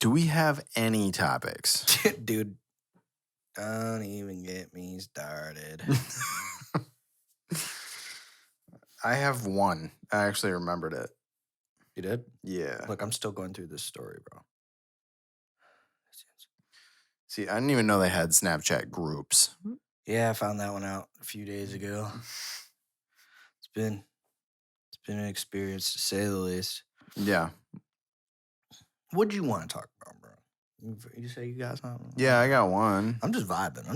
Do we have any topics? Dude, don't even get me started. I have one. I actually remembered it. You did? Yeah. Look, I'm still going through this story, bro. See, I didn't even know they had Snapchat groups. Yeah, I found that one out a few days ago. It's been an experience, to say the least. Yeah. What do you want to talk about, bro? You say you got something? Yeah, I got one. I'm just vibing.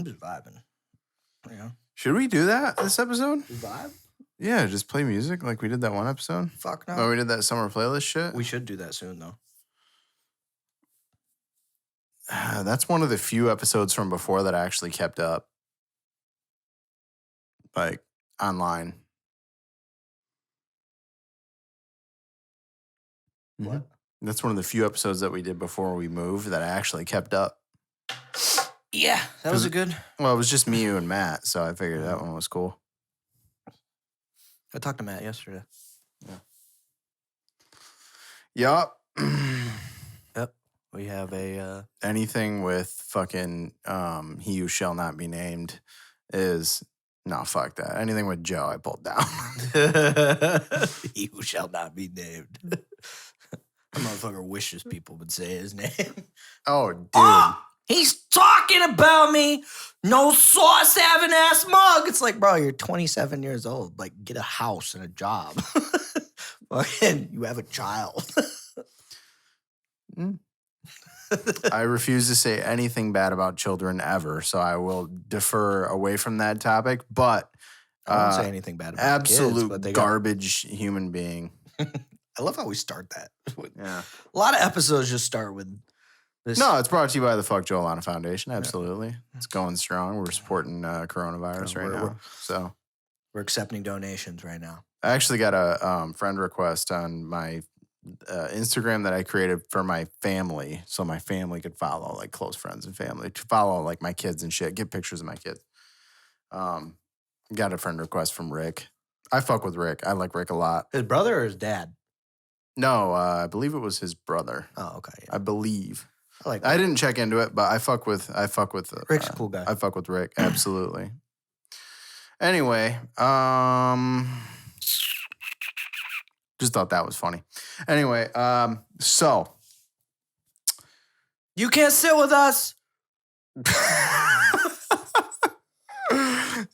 You know? Should we do that this episode? You vibe? Yeah, just play music like we did that one episode. Fuck no. Oh, we did that summer playlist shit. We should do that soon, though. That's one of the few episodes from before that I actually kept up. Like, online. What? That's one of the few episodes that we did before we moved that I actually kept up. Yeah, that was a good. Well, it was just me, you, and Matt, so I figured that one was cool. I talked to Matt yesterday. Yup. Yep. We have a... Anything with fucking he who shall not be named is... No, fuck that. Anything with Joe, I pulled down. He who shall not be named. That motherfucker wishes people would say his name. Oh, dude. Oh, he's talking about me. No sauce having ass mug. It's like, bro, you're 27 years old. Like, get a house and a job. Fucking, you have a child. I refuse to say anything bad about children ever, so I will defer away from that topic. But I won't say anything bad about absolute kids, but they garbage human being. I love how we start that. Yeah. A lot of episodes just start with this. No, it's brought to you by the Fuck Joe Alana Foundation. Absolutely. It's going strong. We're supporting coronavirus right now. So we're accepting donations right now. I actually got a friend request on my Instagram that I created for my family, so my family could follow, like close friends and family, to follow like my kids and shit, get pictures of my kids. Got a friend request from Rick. I fuck with Rick. I like Rick a lot. His brother or his dad? No, I believe it was his brother. Oh, okay. Yeah. I believe. I didn't check into it, but I fuck with Rick's a cool guy. I fuck with Rick, absolutely. Anyway, just thought that was funny. Anyway, so you can't sit with us.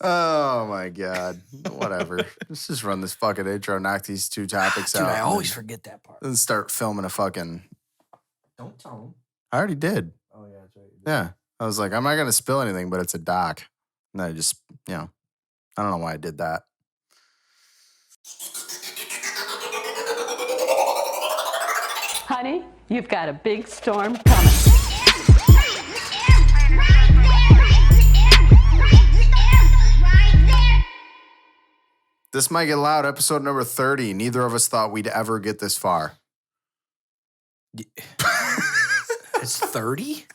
Oh my God. Whatever. Let's just run this fucking intro, knock these two topics Dude, out. I always forget that part. And start filming a fucking. Don't tell him. I already did. Oh, yeah, that's right. Yeah. I was like, I'm not going to spill anything, but it's a doc. And I just, I don't know why I did that. Honey, you've got a big storm coming. This might get loud. Episode number 30. Neither of us thought we'd ever get this far. It's 30?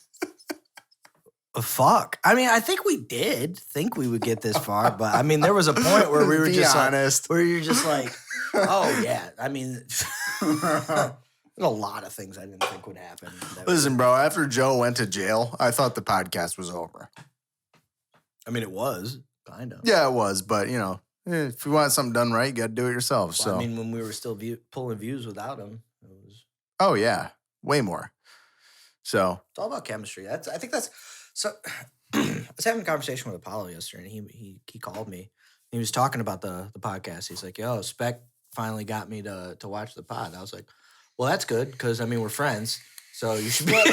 Fuck. I mean, I think we did think we would get this far, but I mean, there was a point where we were just honest. Where you're just like, oh yeah. I mean, there's a lot of things I didn't think would happen. Listen, bro, after Joe went to jail, I thought the podcast was over. I mean, it was, kind of. Yeah, it was, but if you want something done right, you got to do it yourself. Well, So I mean, when we were still pulling views without him, it was. Oh yeah, way more. So it's all about chemistry. I think that's so. I was having a conversation with Apollo yesterday, and he called me. He was talking about the podcast. He's like, "Yo, Spec finally got me to watch the pod." I was like, "Well, that's good because I mean we're friends, so you should be."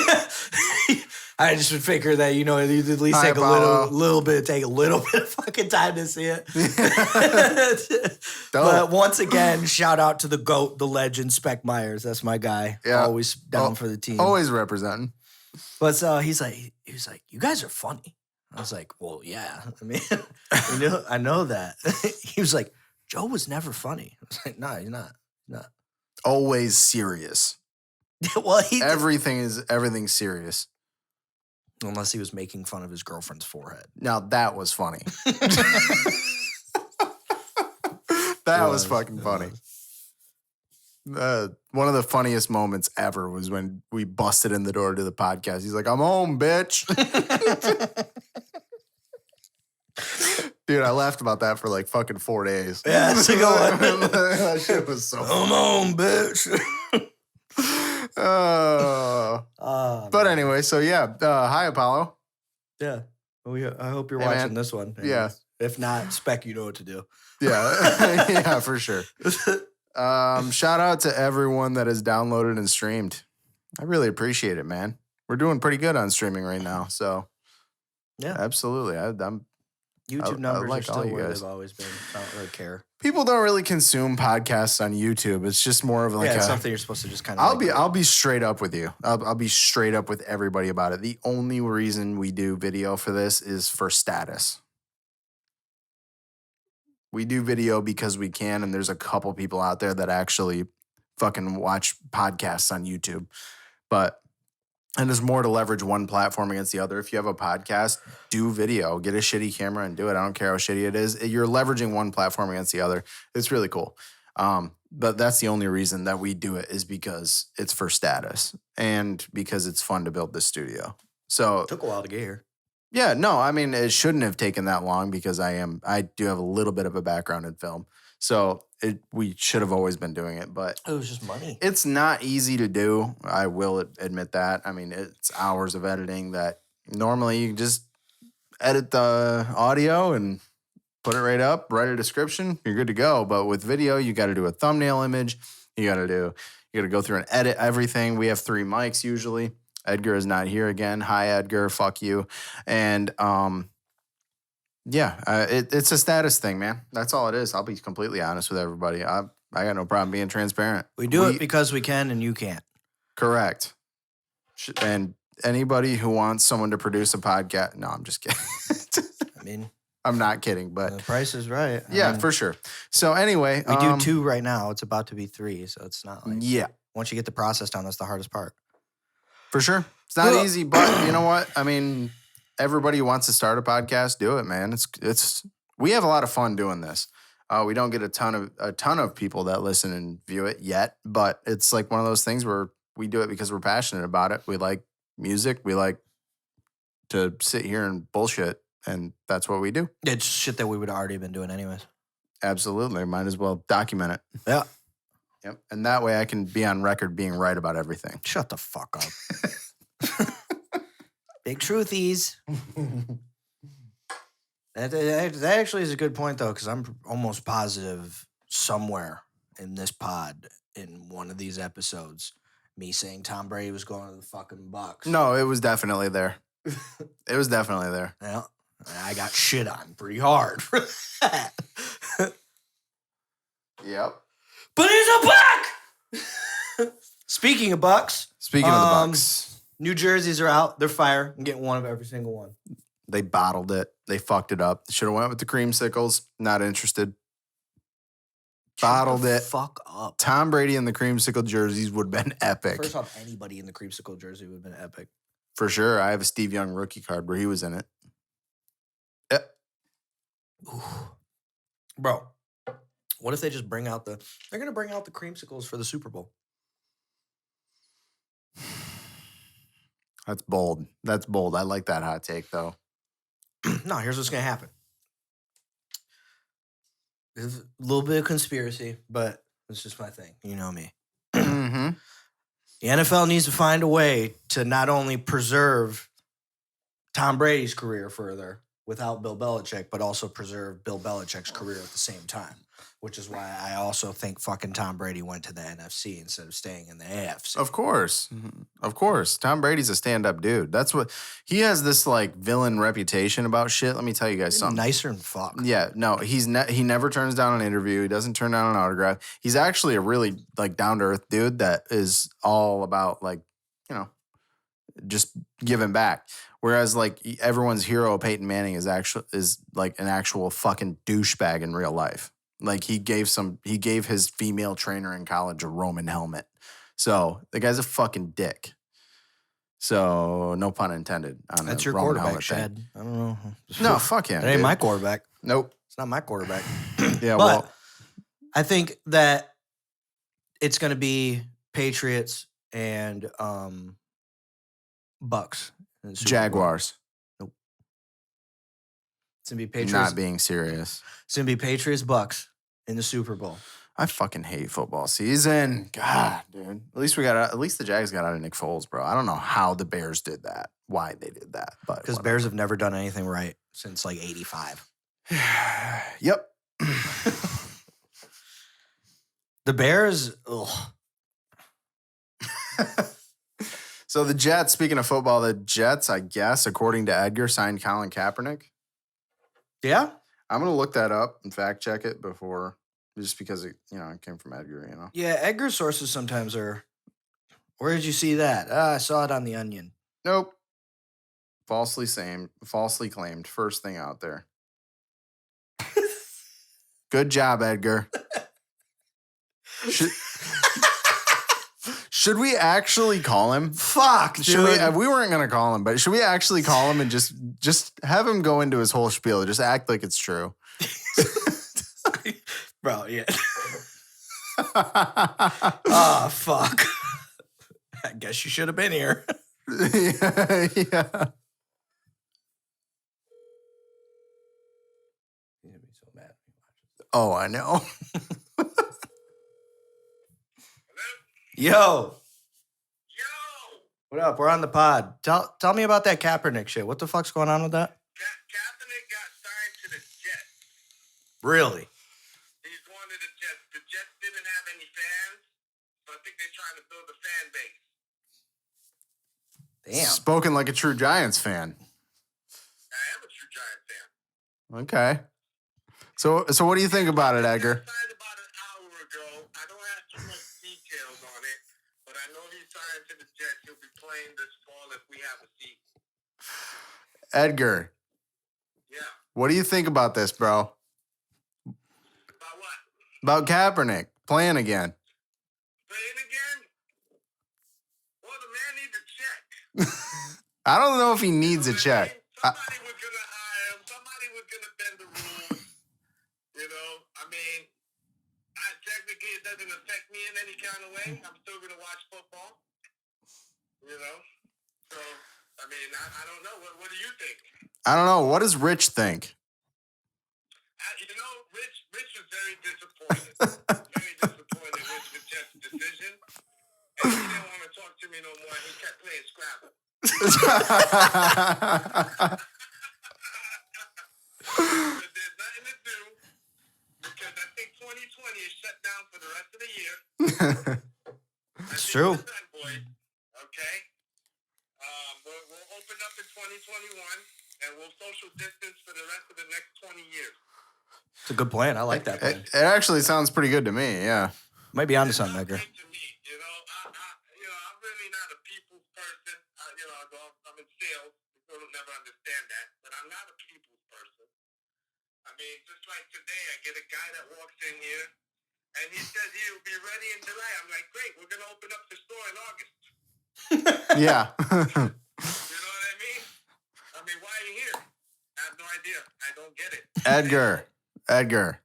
I just would figure that you'd at least take a little bit of fucking time to see it. But once again, shout out to the GOAT, the legend, Spec Myers. That's my guy. Yeah. Always down for the team. Always representing. But so he was like, you guys are funny. I was like, well, yeah. I mean, I know that. He was like, Joe was never funny. I was like, no, he's not. Always serious. Well, everything's serious. Unless he was making fun of his girlfriend's forehead. Now that was funny. That was fucking funny. One of the funniest moments ever was when we busted in the door to the podcast. He's like, "I'm home, bitch." Dude, I laughed about that for like fucking 4 days. Yeah, that's a good one. That shit was so Come on, bitch. But anyway, so yeah. Hi, Apollo. Yeah. I hope you're Hey, watching man. this one. And Yeah. If not, Spec, you know what to do. Yeah. Yeah, for sure. Shout out to everyone that has downloaded and streamed. I really appreciate it, man. We're doing pretty good on streaming right now. So, Yeah. absolutely. I'm YouTube I numbers like are still all you where guys. they've always been. I don't really care. People don't really consume podcasts on YouTube. It's just more of like Yeah, it's a, something you're supposed to just kind of. I'll be straight up with you. I'll be straight up with everybody about it. The only reason we do video for this is for status. We do video because we can, and there's a couple people out there that actually fucking watch podcasts on YouTube. And there's more to leverage one platform against the other. If you have a podcast, do video. Get a shitty camera and do it. I don't care how shitty it is. You're leveraging one platform against the other. It's really cool. But that's the only reason that we do it is because it's for status and because it's fun to build this studio. So Took a while to get here. yeah, no, I mean, it shouldn't have taken that long because I do have a little bit of a background in film. So we should have always been doing it, but It was just money. it's not easy to do. I will admit that. I mean, it's hours of editing that normally you just edit the audio and put it right up, write a description, you're good to go. But with video, you got to do a thumbnail image. You got to go through and edit everything. We have 3 mics usually. Edgar is not here again. Hi, Edgar. Fuck you. And it's a status thing, man. That's all it is. I'll be completely honest with everybody. I got no problem being transparent. We do it because we can and you can't. Correct. And anybody who wants someone to produce a podcast, no, I'm just kidding. I mean, I'm not kidding, but the price is right. yeah, I mean, for sure. So anyway, we do 2 right now. It's about to be 3, so it's not like yeah, once you get the process down, that's the hardest part. for sure. It's not easy, but you know what? I mean, everybody who wants to start a podcast, do it, man. We have a lot of fun doing this. We don't get a ton of people that listen and view it yet, but it's like one of those things where we do it because we're passionate about it. We like music. We like to sit here and bullshit, and that's what we do. It's shit that we would have already been doing anyways. Absolutely. Might as well document it. Yeah. Yep. And that way I can be on record being right about everything. Shut the fuck up. Big truthies. That actually is a good point, though, because I'm almost positive somewhere in this pod, in one of these episodes, me saying Tom Brady was going to the fucking Bucks. No, it was definitely there. It was definitely there. Yeah. I got shit on pretty hard for that. Yep. But he's a Buck! Speaking of Bucks. Speaking of the Bucks, New jerseys are out. They're fire. I'm getting one of every single one. they bottled it. They fucked it up. Should have went with the creamsicles. Not interested. Bottled Shut the it. fuck up. Tom Brady and the creamsicle jerseys would have been epic. First off, anybody in the creamsicle jersey would have been epic. For sure. I have a Steve Young rookie card where he was in it. Yep. Ooh. Bro, what if they just bring out they're going to bring out the creamsicles for the Super Bowl. That's bold. That's bold. I like that hot take, though. No, here's what's going to happen. There's a little bit of conspiracy, but it's just my thing. You know me. Mm-hmm. The NFL needs to find a way to not only preserve Tom Brady's career further without Bill Belichick, but also preserve Bill Belichick's career at the same time, which is why I also think fucking Tom Brady went to the NFC instead of staying in the AFC. Of course. Of course. Tom Brady's a stand-up dude. That's what he has, this like villain reputation about shit. Let me tell you guys something. Nicer than fuck. Yeah, no, he never turns down an interview. He doesn't turn down an autograph. He's actually a really like down-to-earth dude that is all about like, you know, just giving back. Whereas like everyone's hero, Peyton Manning, is like an actual fucking douchebag in real life. Like he gave his female trainer in college a Roman helmet. So the guy's a fucking dick. So no pun intended on That's a your Roman quarterback, helmet Shad. thing. I don't know. No, fuck him. That ain't dude. my quarterback. Nope. It's not my quarterback. Yeah, But well, I think that it's going to be Patriots and Bucks. in the Super Bowl. Jaguars. Nope. It's going to be Patriots. Not being serious. It's going to be Patriots Bucks in the Super Bowl. I fucking hate football season. God, dude. At least the Jags got out of Nick Foles, bro. I don't know how the Bears did that. Why they did that, but Because Bears have never done anything right since like 85. Yep. The Bears, ugh. So the Jets, speaking of football, the Jets, I guess, according to Edgar, signed Colin Kaepernick. Yeah? I'm going to look that up and fact check it just because it came from Edgar, Yeah, Edgar's sources sometimes are, where did you see that? I saw it on The Onion. Nope. Falsely claimed. First thing out there. Good job, Edgar. Should we actually call him? Fuck, dude. We weren't going to call him, but should we actually call him and just have him go into his whole spiel? Just act like it's true. Bro, yeah. Oh, fuck. I guess you should have been here. Yeah. He's gonna be so mad. Oh, I know. Yo. What up? We're on the pod. Tell me about that Kaepernick shit. What the fuck's going on with that? Kaepernick got signed to the Jets. Really? He's one of the Jets. The Jets didn't have any fans, so I think they're trying to build a fan base. Damn. Spoken like a true Giants fan. I am a true Giants fan. Okay. So what do you think about it, Edgar? He signed about an hour ago. I don't have too much details on it, but I know he's signed to the Jets. He'll be playing this fall if we have a seat. Edgar, Yeah. what do you think about this, bro? About what? About Kaepernick playing again? Playing again? Well, the man needs a check. I don't know if he needs a You know what I check. mean? Somebody was going to hire him. Somebody was going to bend the rules. Technically, it doesn't affect me in any kind of way. I'm still going to watch football. So, I don't know. What do you think? I don't know. What does Rich think? Rich was very disappointed. Very disappointed with the Jets' decision. And he didn't want to talk to me no more. He kept playing Scrabble. But there's nothing to do because I think 2020 is shut down for the rest of the year. It's true. We're done, boys. Okay? We'll open up in 2021 and we'll social distance for the rest of the next 20 years. It's a good plan. I like that plan. It actually sounds pretty good to me. Yeah. Might be onto something, Edgar. To me, I'm really not a people's person. I'm in sales. People will never understand that, but I'm not a people's person. Just like today, I get a guy that walks in here, and he says he'll be ready in July. I'm like, great, we're gonna open up the store in August. Yeah. You know what I mean? Why are you here? I have no idea. I don't get it. Edgar,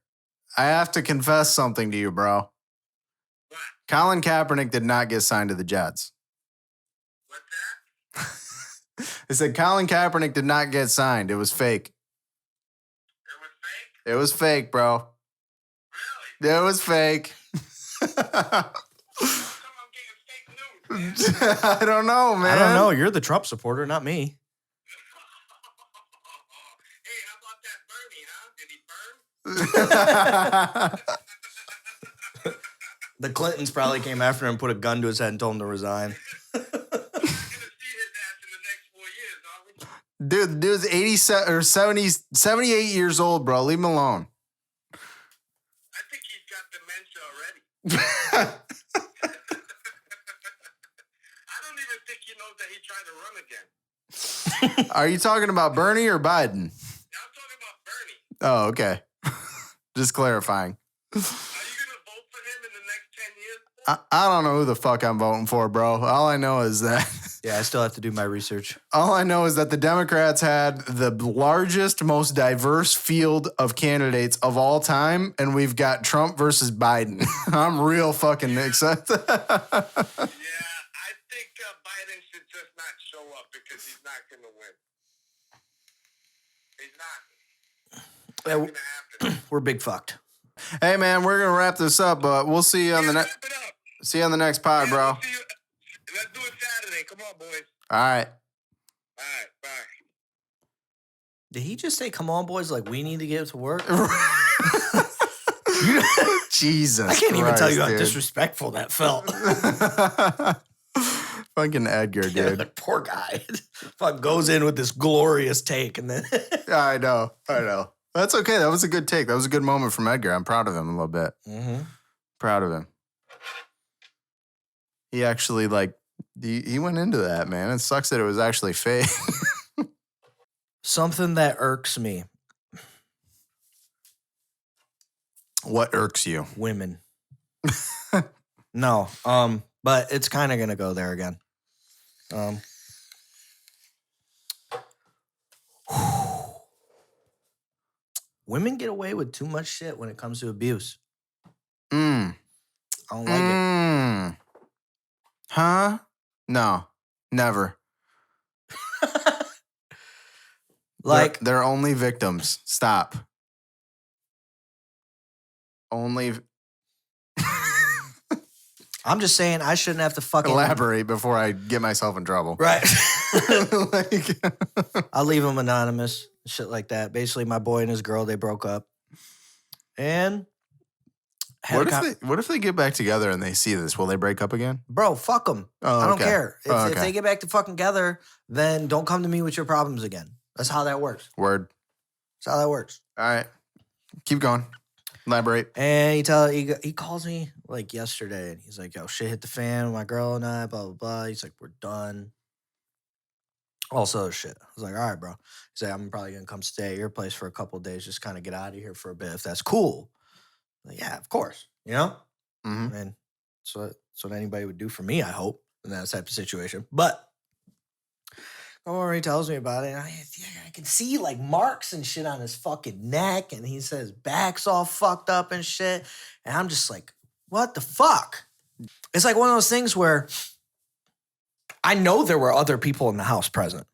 I have to confess something to you, bro. What? Colin Kaepernick did not get signed to the Jets. What's that? I said Colin Kaepernick did not get signed. It was fake. It was fake? It was fake, bro. Really? It was fake. How come I'm getting fake news, man? I don't know, man. I don't know. You're the Trump supporter, not me. Hey, how about that Bernie, huh? Did he burn? The Clintons probably came after him and put a gun to his head and told him to resign. We're gonna see his ass in the next 4 years, aren't we? Dude, the dude's 87 or 70, 78 years old, bro. Leave him alone. I think he's got dementia already. I don't even think he knows that he tried to run again. Are you talking about Bernie or Biden? I'm talking about Bernie. Oh, okay. Just clarifying. Are you gonna vote for him in the next 10 years? I don't know who the fuck I'm voting for, bro. All I know is that Yeah, I still have to do my research. All I know is that the Democrats had the largest, most diverse field of candidates of all time, and we've got Trump versus Biden. I'm real fucking excited. Yeah, I think Biden should just not show up because he's not going to win. He's not. Yeah, It's going to happen. we're big fucked. Hey man, we're gonna wrap this up, but we'll see you on the next. Wrap it up. See you on the next pod, bro. We'll see you. Let's do it Saturday. Come on, boys. All right. All right, bye. Did he just say, come on, boys, like we need to get to work? Jesus, I can't even tell you how dude. disrespectful that felt. Fucking Edgar, dude. The poor guy. Fuck goes in with this glorious take and then I know. That's okay. That was a good take. That was a good moment from Edgar. I'm proud of him a little bit. mm-hmm. Proud of him. He actually he went into that, man. It sucks that it was actually fake. Something that irks me. What irks you? Women. No. But it's kind of gonna go there again. Women get away with too much shit when it comes to abuse. I don't like it. Huh? No. Never. Like they're only victims. Stop. Only I'm just saying I shouldn't have to fucking elaborate before I get myself in trouble. Right. Like, I'll leave him anonymous. Shit like that. Basically, my boy and his girl, they broke up. And what if they get back together and they see this? Will they break up again? bro, fuck them. Oh, I don't okay. care. Oh, If okay. they get back to fucking together, then don't come to me with your problems again. That's how that works. Word. That's how that works. All right. Keep going. Elaborate. And he calls me like yesterday, and he's like, "Yo, shit hit the fan with my girl and I, blah blah blah." He's like, "We're done." All sort of shit. I was like, "All right, bro." He's like, "I'm probably gonna come stay at your place for a couple of days, just kind of get out of here for a bit, if that's cool." I'm like, yeah, of course. You know, Mm-hmm. and that's what anybody would do for me. I hope in that type of situation, but. Or he tells me about it, and I can see like marks and shit on his fucking neck, and he says back's all fucked up and shit. And I'm just like, what the fuck? It's like one of those things where I know there were other people in the house present.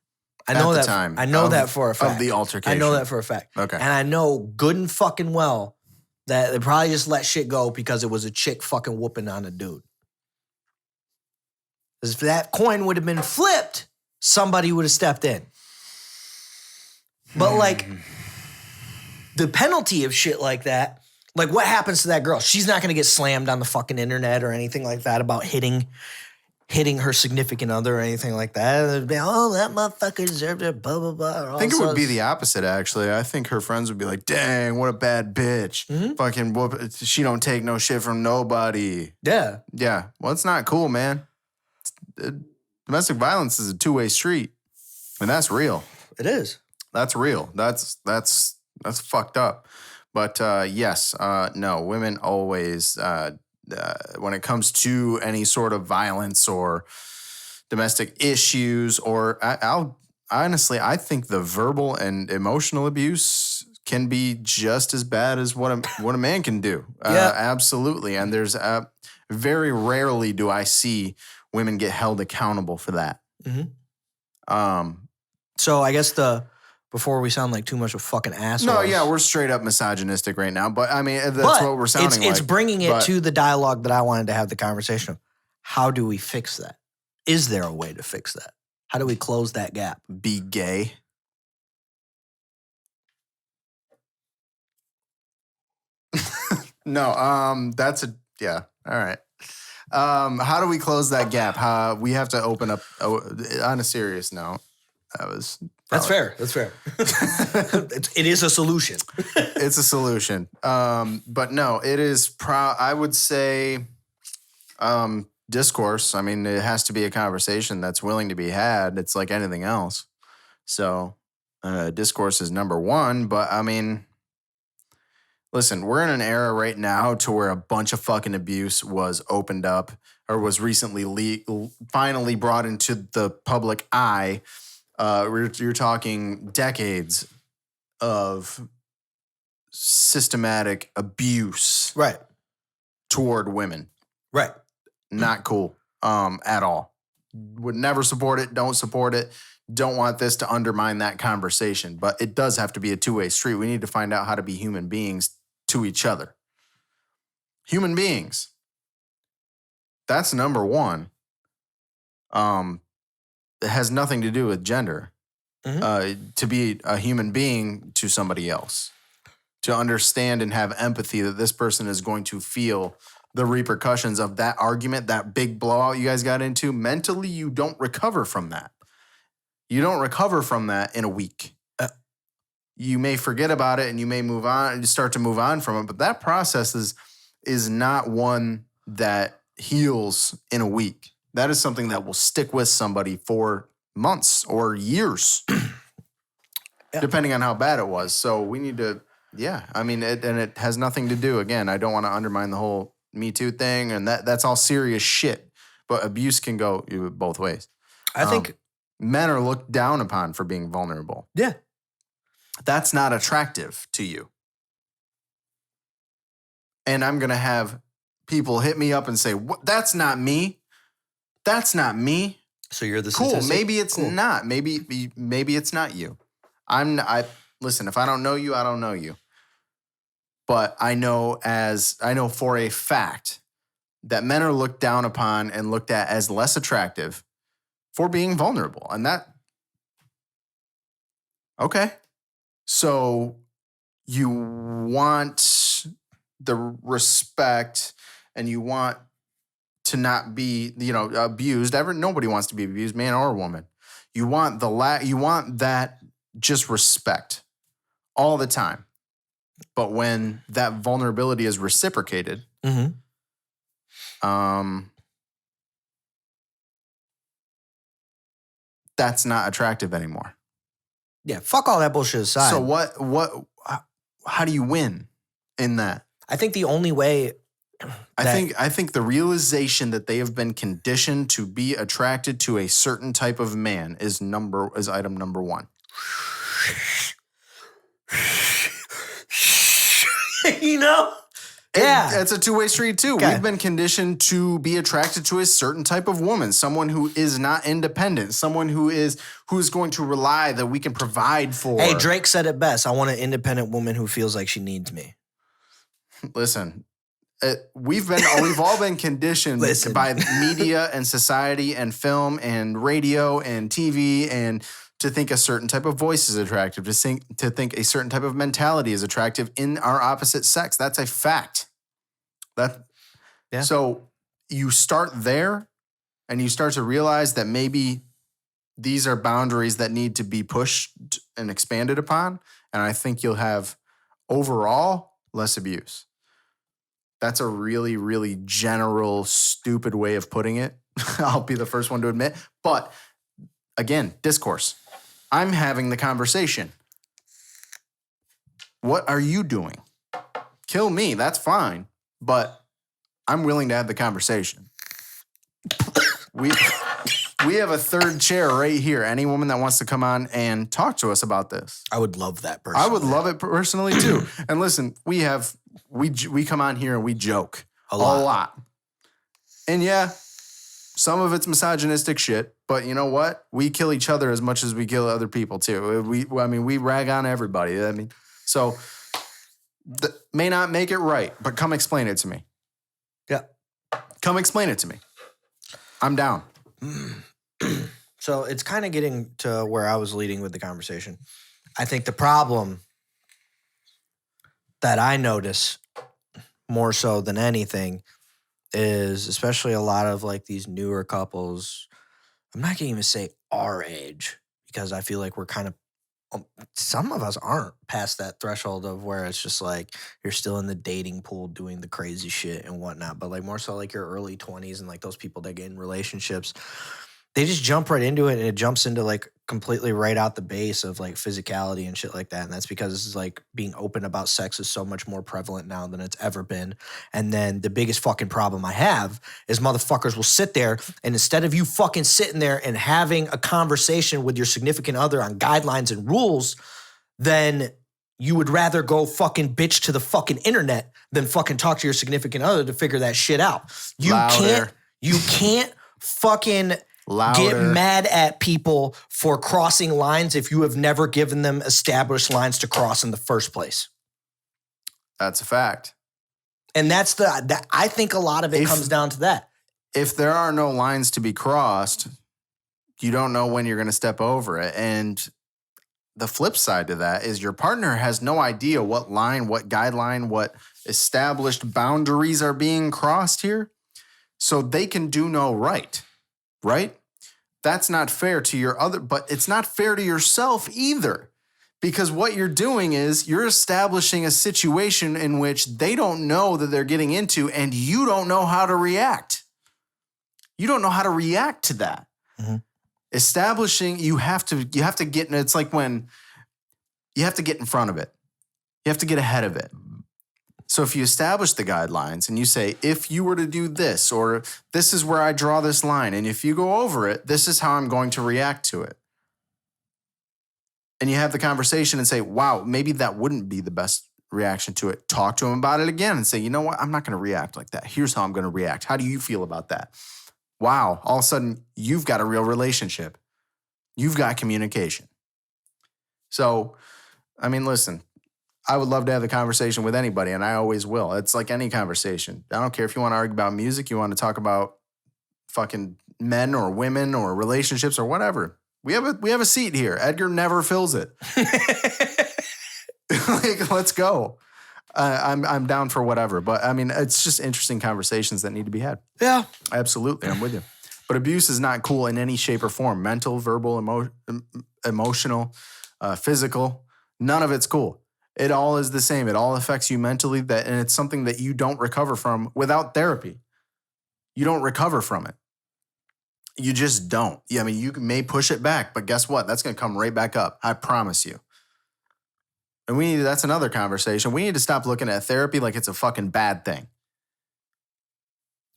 I know that. Time I know that for a fact. of the altercation. I know that for a fact. Okay. And I know good and fucking well that they probably just let shit go because it was a chick fucking whooping on a dude. Because if that coin would have been flipped, somebody would have stepped in. But like the penalty of shit like that, like what happens to that girl? She's not going to get slammed on the fucking internet or anything like that about hitting her significant other or anything like that. It'd be, oh, that motherfucker deserved it, blah, blah, blah. I think it would be the opposite, actually. I think her friends would be like, dang, what a bad bitch. Mhm. Fucking whoop. She don't take no shit from nobody. Yeah. Yeah. Well, it's not cool, man. Domestic violence is a two-way street. And that's real. It is. That's real. That's fucked up. But yes, no, women always, when it comes to any sort of violence or domestic issues, or I think the verbal and emotional abuse can be just as bad as what a man can do. Yeah. Absolutely. And there's very rarely do I see women get held accountable for that. Mm-hmm. So I guess before we sound like too much of a fucking asshole. No, yeah, we're straight up misogynistic right now. But I mean, that's what we're sounding It's like. bringing it but- to the dialogue that I wanted to have the conversation of. How do we fix that? Is there a way to fix that? How do we close that gap? Be gay. No, that's yeah. All right. How do we close that gap? We have to open up on a serious note. That's fair. That's fair. It is a solution. It's a solution. But no, it is I would say discourse. I mean, it has to be a conversation that's willing to be had. It's like anything else. So discourse is number one. But I mean, listen, we're in an era right now to where a bunch of fucking abuse was opened up or was recently finally brought into the public eye. You're talking decades of systematic abuse Right. toward women. Right. Not cool at all. Would never support it, don't support it, don't want this to undermine that conversation. But it does have to be a two-way street. We need to find out how to be human beings to each other. Human beings. That's number one. It has nothing to do with gender. To be a human being to somebody else. To understand and have empathy that this person is going to feel the repercussions of that argument, that big blowout you guys got into. Mentally, you don't recover from that. You don't recover from that in a week. You may forget about it and you may move on and start to move on from it, but that process is not one that heals in a week. That is something that will stick with somebody for months or years, depending on how bad it was. So we need to, it has nothing to do, again, I don't want to undermine the whole Me Too thing, and that's all serious shit. But abuse can go both ways. I think men are looked down upon for being vulnerable. Yeah. That's not attractive to you. And I'm going to have people hit me up and say, "What? That's not me. That's not me." So you're the cool. statistic? Maybe it's not. Maybe it's not you. Listen, if I don't know you, I don't know you. But I know for a fact that men are looked down upon and looked at as less attractive for being vulnerable. And okay. So you want the respect and you want to not be, abused. Nobody wants to be abused, man or woman. You want that just respect all the time. But when that vulnerability is reciprocated, that's not attractive anymore. Yeah, fuck all that bullshit aside. So how do you win in that? I think the only way I think the realization that they have been conditioned to be attracted to a certain type of man is item number one. Yeah. It's a two-way street too. Okay. We've been conditioned to be attracted to a certain type of woman, someone who is not independent, someone who's going to rely that we can provide for. Hey, Drake said it best. I want an independent woman who feels like she needs me. Listen, we've all been conditioned by media and society and film and radio and TV and to think a certain type of voice is attractive, to think a certain type of mentality is attractive in our opposite sex. That's a fact. So you start there and you start to realize that maybe these are boundaries that need to be pushed and expanded upon. And I think you'll have overall less abuse. That's a really, really general, stupid way of putting it. I'll be the first one to admit. But again, discourse. I'm having the conversation. What are you doing? Kill me, that's fine. But I'm willing to have the conversation. We have a third chair right here. Any woman that wants to come on and talk to us about this. I would love that personally. I would love it personally too. And listen, we come on here and we joke a lot. And yeah, some of it's misogynistic shit, but you know what? We kill each other as much as we kill other people too. We rag on everybody. So may not make it right, but come explain it to me. Yeah. Come explain it to me. I'm down. So it's kind of getting to where I was leading with the conversation. I think the problem that I notice more so than anything is especially a lot of like these newer couples. I'm not going to even say our age because I feel like we're kind of, some of us aren't past that threshold of where it's just like you're still in the dating pool doing the crazy shit and whatnot. But like more so like your early 20s and like those people that get in relationships. they just jump right into it, and it jumps into like completely right out the base of like physicality and shit like that. And that's because like being open about sex is so much more prevalent now than it's ever been. And then the biggest fucking problem I have is motherfuckers will sit there, and instead of you fucking sitting there and having a conversation with your significant other on guidelines and rules, then you would rather go fucking bitch to the fucking internet than fucking talk to your significant other to figure that shit out. You can't fucking get mad at people for crossing lines if you have never given them established lines to cross in the first place. That's a fact. And that's I think a lot of it comes down to that. If there are no lines to be crossed, you don't know when you're going to step over it. And the flip side to that is your partner has no idea what line, what guideline, what established boundaries are being crossed here. So they can do no right? That's not fair to your other, but it's not fair to yourself either. Because what you're doing is you're establishing a situation in which they don't know that they're getting into, and you don't know how to react. You don't know how to react to that. Mm-hmm. Establishing, you have to get in. It's like when you have to get in front of it. You have to get ahead of it. So if you establish the guidelines and you say, if you were to do this, or this is where I draw this line, and if you go over it, this is how I'm going to react to it. And you have the conversation and say, wow, maybe that wouldn't be the best reaction to it. Talk to him about it again and say, you know what? I'm not going to react like that. Here's how I'm going to react. How do you feel about that? Wow. All of a sudden, you've got a real relationship. You've got communication. So, I mean, listen, I would love to have the conversation with anybody, and I always will. It's like any conversation. I don't care if you want to argue about music, you want to talk about fucking men or women or relationships or whatever. We have a seat here. Edgar never fills it. Like, let's go. I'm down for whatever. But I mean, it's just interesting conversations that need to be had. Yeah. Absolutely. I'm with you. But abuse is not cool in any shape or form. Mental, verbal, emotional, physical. None of it's cool. It all is the same. It all affects you mentally, and it's something that you don't recover from without therapy. You don't recover from it. You just don't. I mean, you may push it back, but guess what? That's going to come right back up. I promise you. And that's another conversation. We need to stop looking at therapy like it's a fucking bad thing.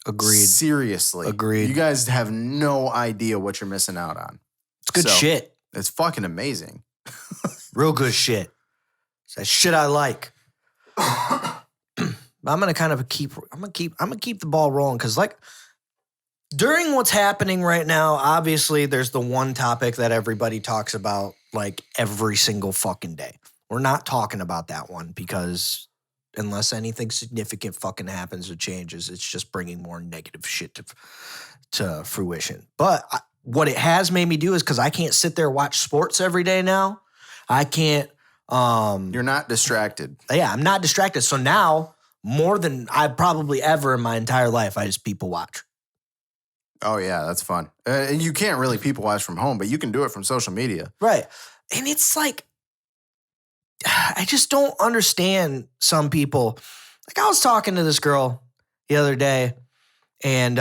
Agreed. Seriously. Agreed. You guys have no idea what you're missing out on. It's good shit. It's fucking amazing. Real good shit. It's that shit I like. I'm gonna kind of keep the ball rolling, because like during what's happening right now, obviously there's the one topic that everybody talks about like every single fucking day. We're not talking about that one because unless anything significant fucking happens or changes, it's just bringing more negative shit to fruition. But what it has made me do is, because I can't sit there and watch sports every day now. I can't. You're not distracted. Yeah, I'm not distracted. So now, more than I probably ever in my entire life, I just people watch. Oh, yeah, that's fun. And you can't really people watch from home, but you can do it from social media. Right. And it's like, I just don't understand some people. Like, I was talking to this girl the other day, and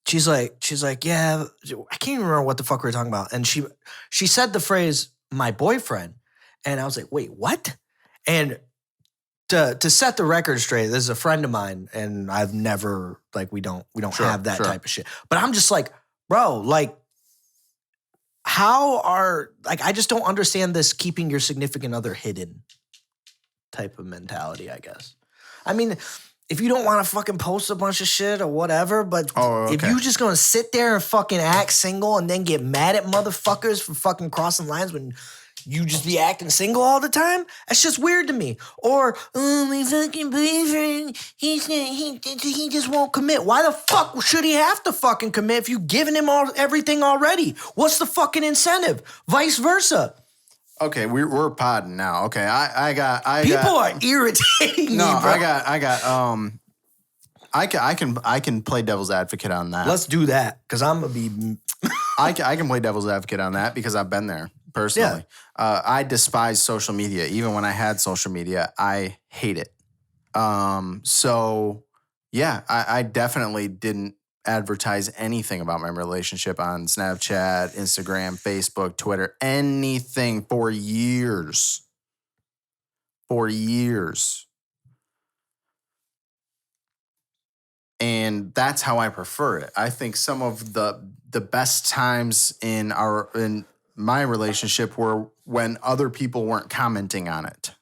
she's like, yeah, I can't even remember what the fuck we were talking about. And she said the phrase, my boyfriend. And I was like, wait, what? And to set the record straight, this is a friend of mine, and I've never, like, we don't have that type of shit. But I'm just like, bro, like, I just don't understand this keeping your significant other hidden type of mentality, I guess. I mean, if you don't want to fucking post a bunch of shit or whatever, but if you just gonna sit there and fucking act single and then get mad at motherfuckers for fucking crossing lines when you just be acting single all the time, that's just weird to me. Or, my fucking boyfriend, he just won't commit. Why the fuck should he have to fucking commit if you've given him everything already? What's the fucking incentive? Vice versa. Okay, we're podding now. Okay, People are irritating me, bro. I can play devil's advocate on that. Let's do that, because I'm gonna be. I can play devil's advocate on that because I've been there personally. Yeah. I despise social media. Even when I had social media, I hate it. So yeah, I definitely didn't advertise anything about my relationship on Snapchat, Instagram, Facebook, Twitter, anything for years. For years. And that's how I prefer it. I think some of the best times in my relationship were when other people weren't commenting on it.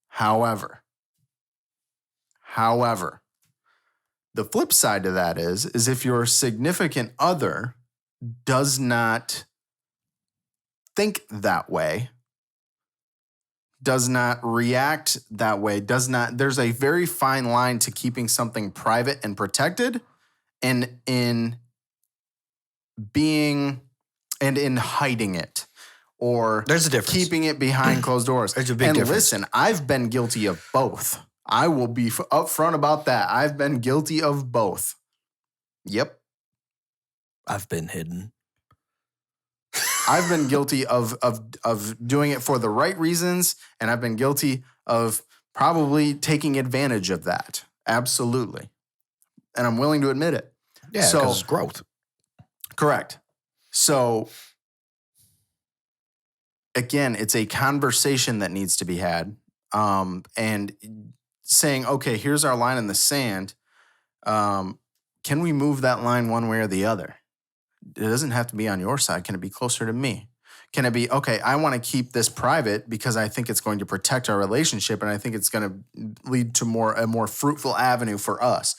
However, the flip side to that is if your significant other does not think that way, does not react that way, there's a very fine line to keeping something private and protected and in hiding it or there's a difference. Keeping it behind closed doors. There's a big difference. Listen, I've been guilty of both. I will be upfront about that. I've been guilty of both. Yep. I've been hidden. I've been guilty of doing it for the right reasons, and I've been guilty of probably taking advantage of that. Absolutely. And I'm willing to admit it. Yeah, because it's growth. Correct. So, again, it's a conversation that needs to be had. And saying, okay, here's our line in the sand. Can we move that line one way or the other? It doesn't have to be on your side. Can it be closer to me? Can it be, okay, I want to keep this private because I think it's going to protect our relationship and I think it's going to lead to a more fruitful avenue for us.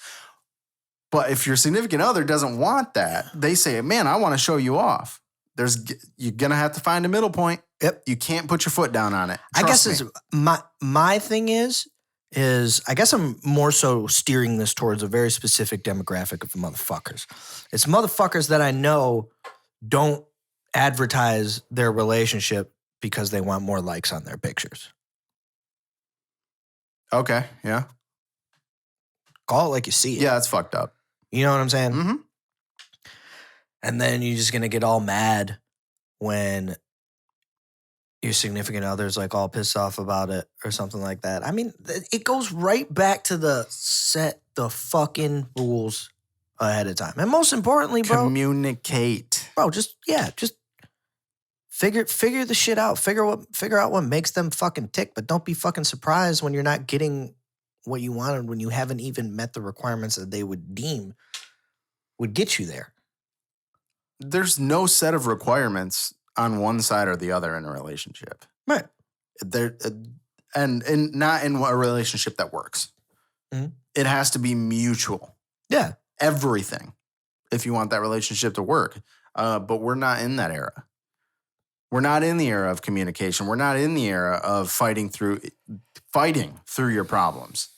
But if your significant other doesn't want that, they say, man, I want to show you off. You're going to have to find a middle point. Yep. You can't put your foot down on it. I guess it's my thing is I guess I'm more so steering this towards a very specific demographic of motherfuckers. It's motherfuckers that I know don't advertise their relationship because they want more likes on their pictures. Okay, yeah. Call it like you see it. Yeah, that's fucked up. You know what I'm saying? Mm-hmm. And then you're just going to get all mad when your significant other's like all pissed off about it or something like that. I mean, it goes right back to the set the fucking rules ahead of time. And most importantly, bro. Communicate. Bro, just figure the shit out. Figure out what makes them fucking tick, but don't be fucking surprised when you're not getting what you wanted when you haven't even met the requirements that they would deem would get you there. There's no set of requirements on one side or the other in a relationship. Right. And not in a relationship that works. Mm-hmm. It has to be mutual. Yeah. Everything. If you want that relationship to work. But we're not in that era. We're not in the era of communication. We're not in the era of fighting through your problems.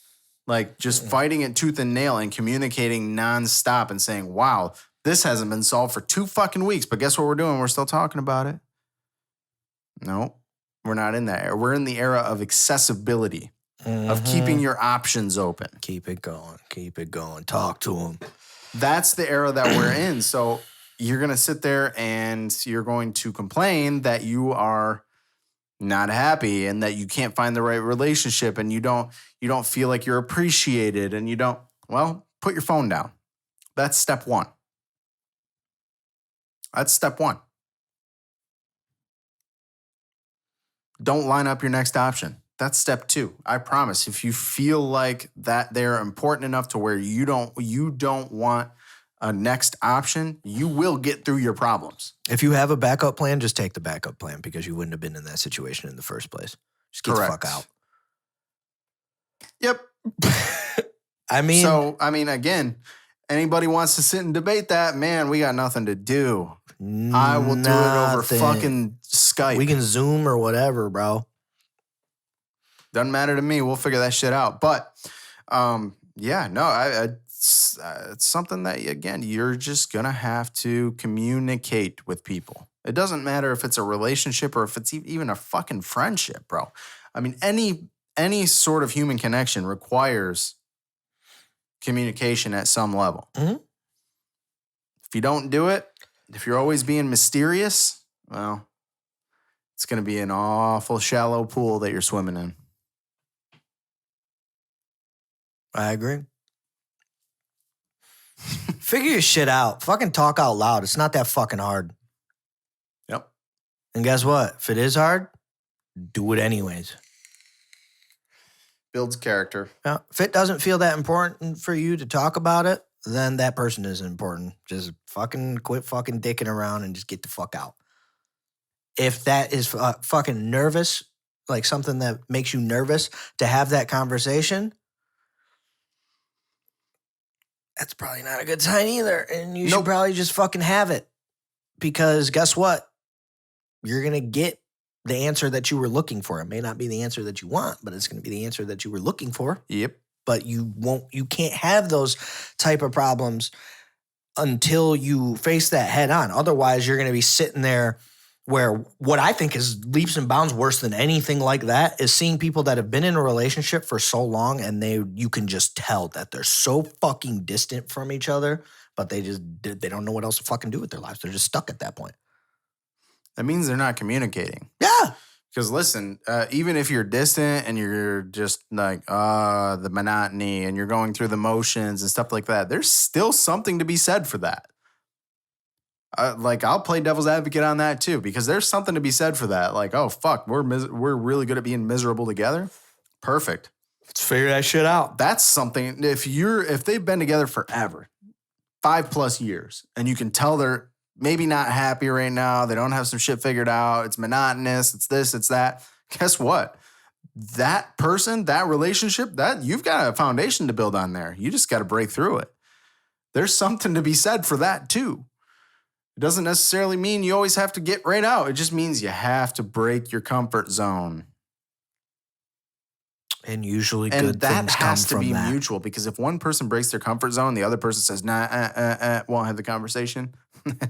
Like just fighting it tooth and nail and communicating nonstop and saying, wow, this hasn't been solved for 2 fucking weeks, but guess what we're doing? We're still talking about it. No, we're not in that era. We're in the era of accessibility, of keeping your options open. Keep it going. Talk to them. That's the era that we're in. So you're going to sit there and you're going to complain that you are not happy and that you can't find the right relationship and you don't feel like you're appreciated and put your phone down. That's step 1. That's step 1. Don't line up your next option. That's step 2. I promise. If you feel like that they're important enough to where you don't want a next option, you will get through your problems. If you have a backup plan, just take the backup plan because you wouldn't have been in that situation in the first place. Just get Correct. the fuck out. Yep. Again, anybody wants to sit and debate that, man, we got nothing to do. I will do it over fucking Skype. We can Zoom or whatever, bro. Doesn't matter to me. We'll figure that shit out. But, it's something that, again, you're just going to have to communicate with people. It doesn't matter if it's a relationship or if it's even a fucking friendship, bro. I mean, any sort of human connection requires communication at some level. Mm-hmm. If you don't do it, if you're always being mysterious, well, it's going to be an awful shallow pool that you're swimming in. I agree. Figure your shit out. Fucking talk out loud. It's not that fucking hard. Yep. And guess what? If it is hard, do it anyways. Builds character. Now, if it doesn't feel that important for you to talk about it, then that person isn't important. Just fucking quit fucking dicking around and just get the fuck out. If that is fucking nervous, like something that makes you nervous to have that conversation, that's probably not a good sign either. And you should probably just fucking have it. Because guess what? You're going to get the answer that you were looking for. It may not be the answer that you want, but it's going to be the answer that you were looking for. Yep. But you can't have those type of problems until you face that head on. Otherwise, you're going to be sitting there where what I think is leaps and bounds worse than anything like that is seeing people that have been in a relationship for so long and you can just tell that they're so fucking distant from each other, but they don't know what else to fucking do with their lives. They're just stuck at that point. That means they're not communicating. Yeah. Because listen, even if you're distant and you're just like, the monotony and you're going through the motions and stuff like that, there's still something to be said for that. I'll play devil's advocate on that too, because there's something to be said for that. Like, oh, fuck, we're really good at being miserable together. Perfect. Let's figure that shit out. That's something. If they've been together forever, 5+ years, and you can tell they're maybe not happy right now, they don't have some shit figured out, it's monotonous, it's this, it's that. Guess what? That person, that relationship, that you've got a foundation to build on there. You just got to break through it. There's something to be said for that too. It doesn't necessarily mean you always have to get right out. It just means you have to break your comfort zone. And usually good things come from that. And that has to be mutual, because if one person breaks their comfort zone, the other person says, nah, won't have the conversation,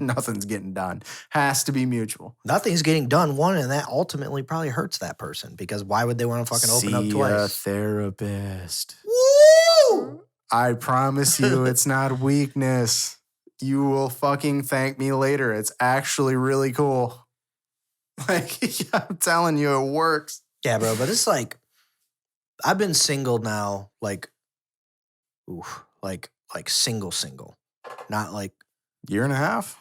nothing's getting done. Has to be mutual. Nothing's getting done, one, and that ultimately probably hurts that person, because why would they want to fucking open up twice? See a therapist. Woo! I promise you it's not weakness. You will fucking thank me later. It's actually really cool. Like, I'm telling you, it works. Yeah, bro, but it's like, I've been single now, like single. Not like... 1.5 years?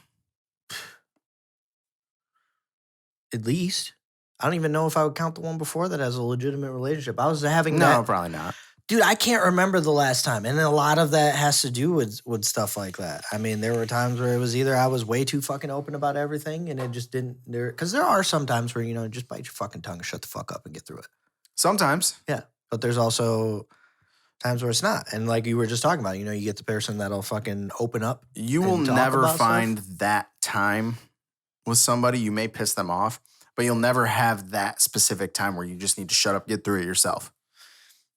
At least. I don't even know if I would count the one before that as a legitimate relationship. I was having No, probably not. Dude, I can't remember the last time. And a lot of that has to do with stuff like that. I mean, there were times where it was either I was way too fucking open about everything and it just didn't... Because there are some times where, just bite your fucking tongue and shut the fuck up and get through it. Sometimes. Yeah. But there's also times where it's not. And like you were just talking about, you get the person that'll fucking open up. You will never find that time with somebody. You may piss them off, but you'll never have that specific time where you just need to shut up, get through it yourself.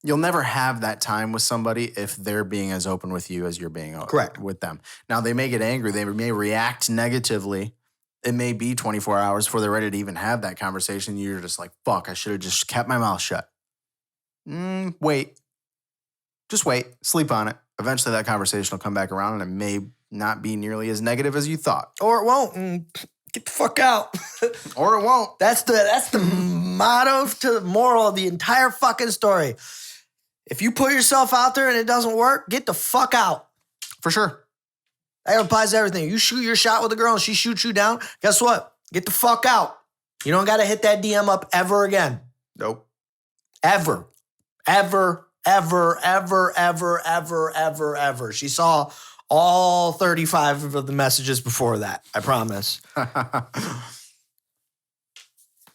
You'll never have that time with somebody if they're being as open with you as you're being correct with them. Now, they may get angry. They may react negatively. It may be 24 hours before they're ready to even have that conversation. You're just like, fuck, I should have just kept my mouth shut. Wait. Just wait. Sleep on it. Eventually that conversation will come back around and it may not be nearly as negative as you thought. Or it won't. Get the fuck out. Or it won't. That's the motto to the moral of the entire fucking story. If you put yourself out there and it doesn't work, get the fuck out. For sure. That applies to everything. You shoot your shot with a girl and she shoots you down, guess what? Get the fuck out. You don't got to hit that DM up ever again. Nope. Ever. Ever, ever, ever, ever, ever, ever, ever. She saw all 35 of the messages before that. I promise.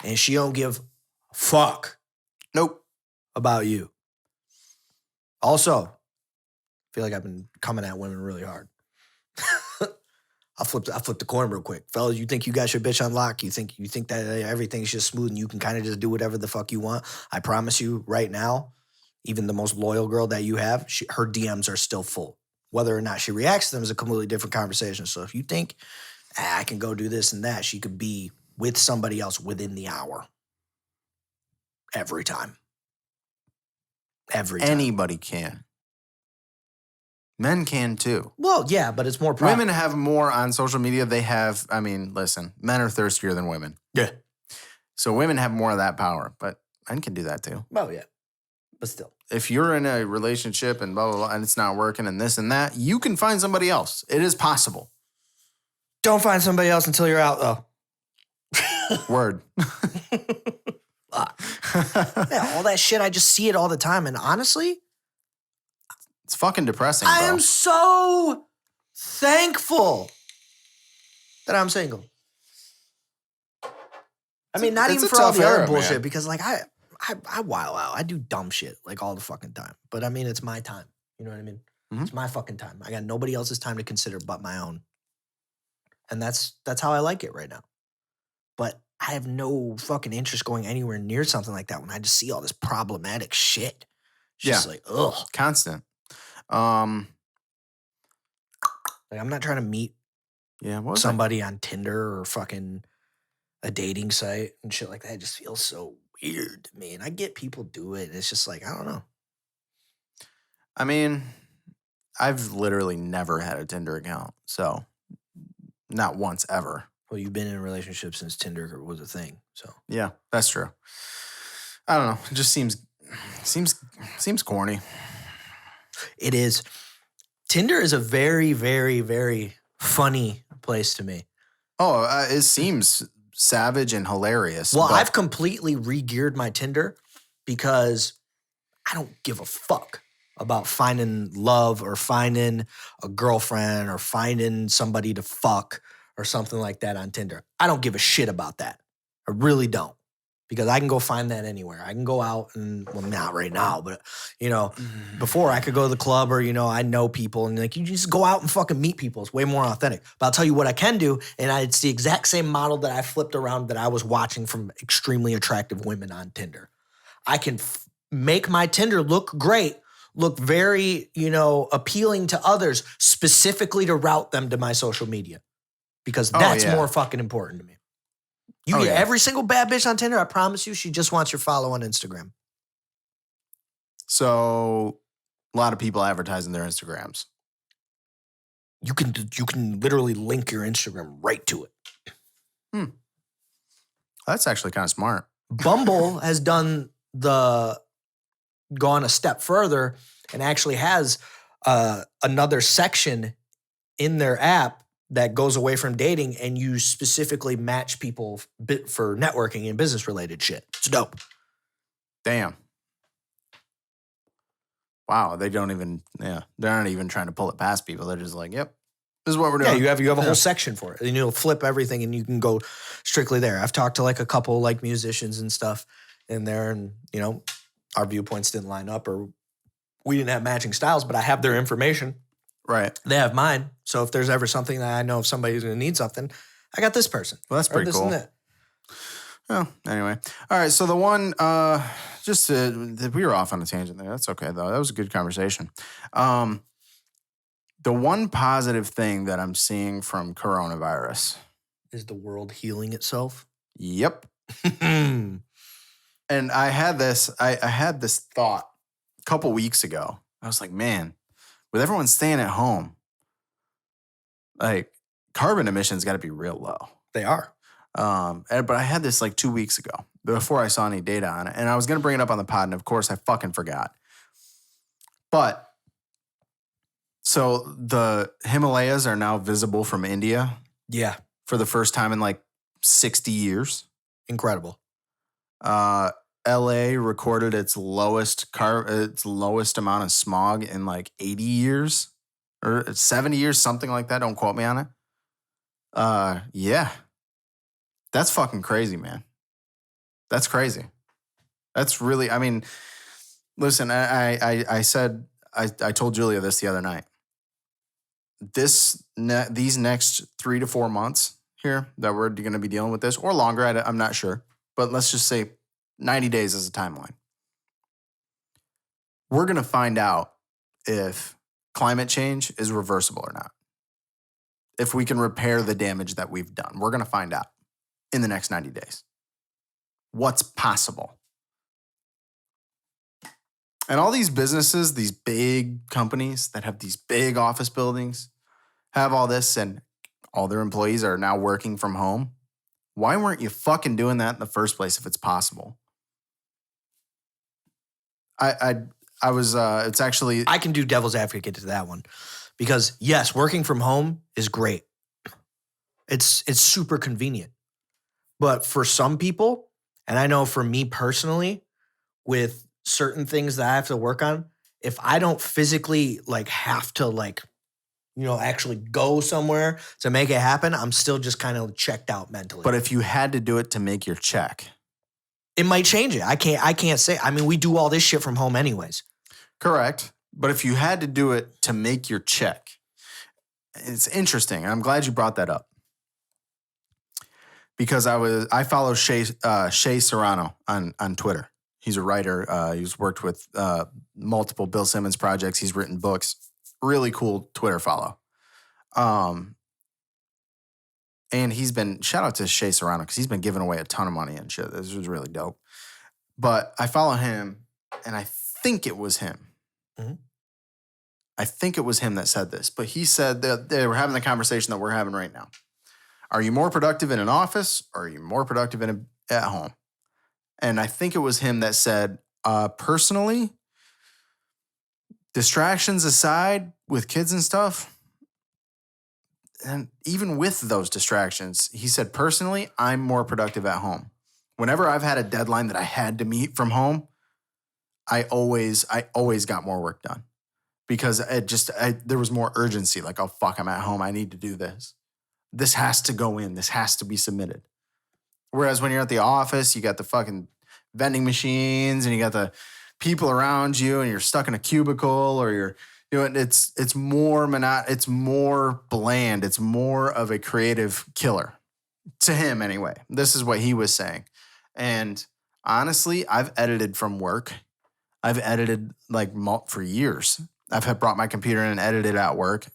And she don't give a fuck. Nope. About you. Also, I feel like I've been coming at women really hard. I'll flip the coin real quick. Fellas, you think you got your bitch on lock? You think that everything's just smooth and you can kind of just do whatever the fuck you want? I promise you right now, even the most loyal girl that you have, her DMs are still full. Whether or not she reacts to them is a completely different conversation. So if you think, I can go do this and that, she could be with somebody else within the hour. Every time. Every time. Anybody can. Men can too. Well, yeah, but it's more Women have more on social media. They have, listen, men are thirstier than women. Yeah. So women have more of that power, but men can do that too. Oh, yeah. But still. If you're in a relationship and blah, blah, blah, and it's not working and this and that, you can find somebody else. It is possible. Don't find somebody else until you're out, though. Word. Yeah, all that shit, I just see it all the time. And honestly, It's fucking depressing, bro. I am so thankful that I'm single. I mean, not it's even a for all tough the other era, bullshit, man. because like I wild out. I do dumb shit like all the fucking time. But I mean, it's my time. You know what I mean? Mhm. It's my fucking time. I got nobody else's time to consider but my own. And that's how I like it right now. But I have no fucking interest going anywhere near something like that when I just see all this problematic shit. It's just like, ugh. Constant. Like, I'm not trying to meet Yeah, what was somebody on Tinder or fucking a dating site and shit like that. It just feels so weird to me. And I get people do it. It's just like, I don't know. I mean, I've literally never had a Tinder account, so not once ever. Well, you've been in a relationship since Tinder was a thing. So Yeah, that's true. I don't know. It just seems corny. it is. Tinder is a very, very, very funny place to me. Oh, it seems savage and hilarious. Well, but I've completely re-geared my Tinder because I don't give a fuck about finding love or finding a girlfriend or finding somebody to fuck or something like that on Tinder. I don't give a shit about that. I really don't. Because I can go find that anywhere. I can go out and, well, not right now, but, you know, before I could go to the club or, you know, I know people and like, you just go out and fucking meet people. It's way more authentic. But I'll tell you what I can do, and it's the exact same model that I flipped around that I was watching from extremely attractive women on Tinder. I can make my Tinder look great, look very, you know, appealing to others, specifically to route them to my social media. Because that's more fucking important to me. You get every single bad bitch on Tinder, I promise you, she just wants your follow on Instagram. So a lot of people advertising their Instagrams. You can literally link your Instagram right to it. That's actually kind of smart. Bumble has gone a step further and actually has another section in their app that goes away from dating, and you specifically match people for networking and business related shit. It's dope. Damn. Wow, they're not even trying to pull it past people. They're just like, yep, this is what we're doing. Yeah, you have a whole section for it, and you'll flip everything, and you can go strictly there. I've talked to like a couple like musicians and stuff in there, and you know, our viewpoints didn't line up, or we didn't have matching styles, but I have their information. Right. They have mine. So if there's ever something that I know if somebody's going to need something, I got this person. Well, that's pretty cool. Well, anyway. All right. So the one, we were off on a tangent there. That's okay, though. That was a good conversation. The one positive thing that I'm seeing from coronavirus is the world healing itself. Yep. And I had this thought a couple weeks ago. I was like, man, with everyone staying at home, like carbon emissions got to be real low. They are. But I had this like 2 weeks ago before I saw any data on it. And I was going to bring it up on the pod. And of course, I fucking forgot. But so the Himalayas are now visible from India. Yeah. For the first time in like 60 years. Incredible. LA recorded its lowest amount of smog in like 80 years or 70 years, something like that. Don't quote me on it. Yeah. That's fucking crazy, man. That's crazy. That's really, I mean, listen, I told Julia this the other night. These next 3 to 4 months here that we're going to be dealing with this, or longer, I'm not sure, but let's just say 90 days as a timeline. We're going to find out if climate change is reversible or not. If we can repair the damage that we've done. We're going to find out in the next 90 days. What's possible? And all these businesses, these big companies that have these big office buildings, have all this, and all their employees are now working from home. Why weren't you fucking doing that in the first place if it's possible? I was. It's actually. I can do devil's advocate to that one because yes, working from home is great. It's super convenient, but for some people, and I know for me personally, with certain things that I have to work on, if I don't physically like have to like, actually go somewhere to make it happen, I'm still just kind of checked out mentally. But if you had to do it to make your check, it might change it. I can't say. I mean, we do all this shit from home anyways. correct. But if you had to do it to make your check, it's interesting. I'm glad you brought that up. Because I follow Shea Serrano on Twitter. He's a writer. He's worked with multiple Bill Simmons projects. He's written books. Really cool Twitter follow. And he's been, shout out to Shea Serrano because he's been giving away a ton of money and shit. This was really dope. But I follow him, and I think it was him. Mm-hmm. I think it was him that said this. But he said that they were having the conversation that we're having right now. Are you more productive in an office or are you more productive at home? And I think it was him that said, personally, distractions aside with kids and stuff, and even with those distractions, he said, personally, I'm more productive at home. Whenever I've had a deadline that I had to meet from home, I always got more work done because there was more urgency. Like, oh, fuck, I'm at home. I need to do this. This has to go in. This has to be submitted. Whereas when you're at the office, you got the fucking vending machines and you got the people around you and you're stuck in a cubicle or it's more it's more bland. It's more of a creative killer to him anyway. This is what he was saying. And honestly, I've edited from work. I've edited like for years. I've brought my computer in and edited at work.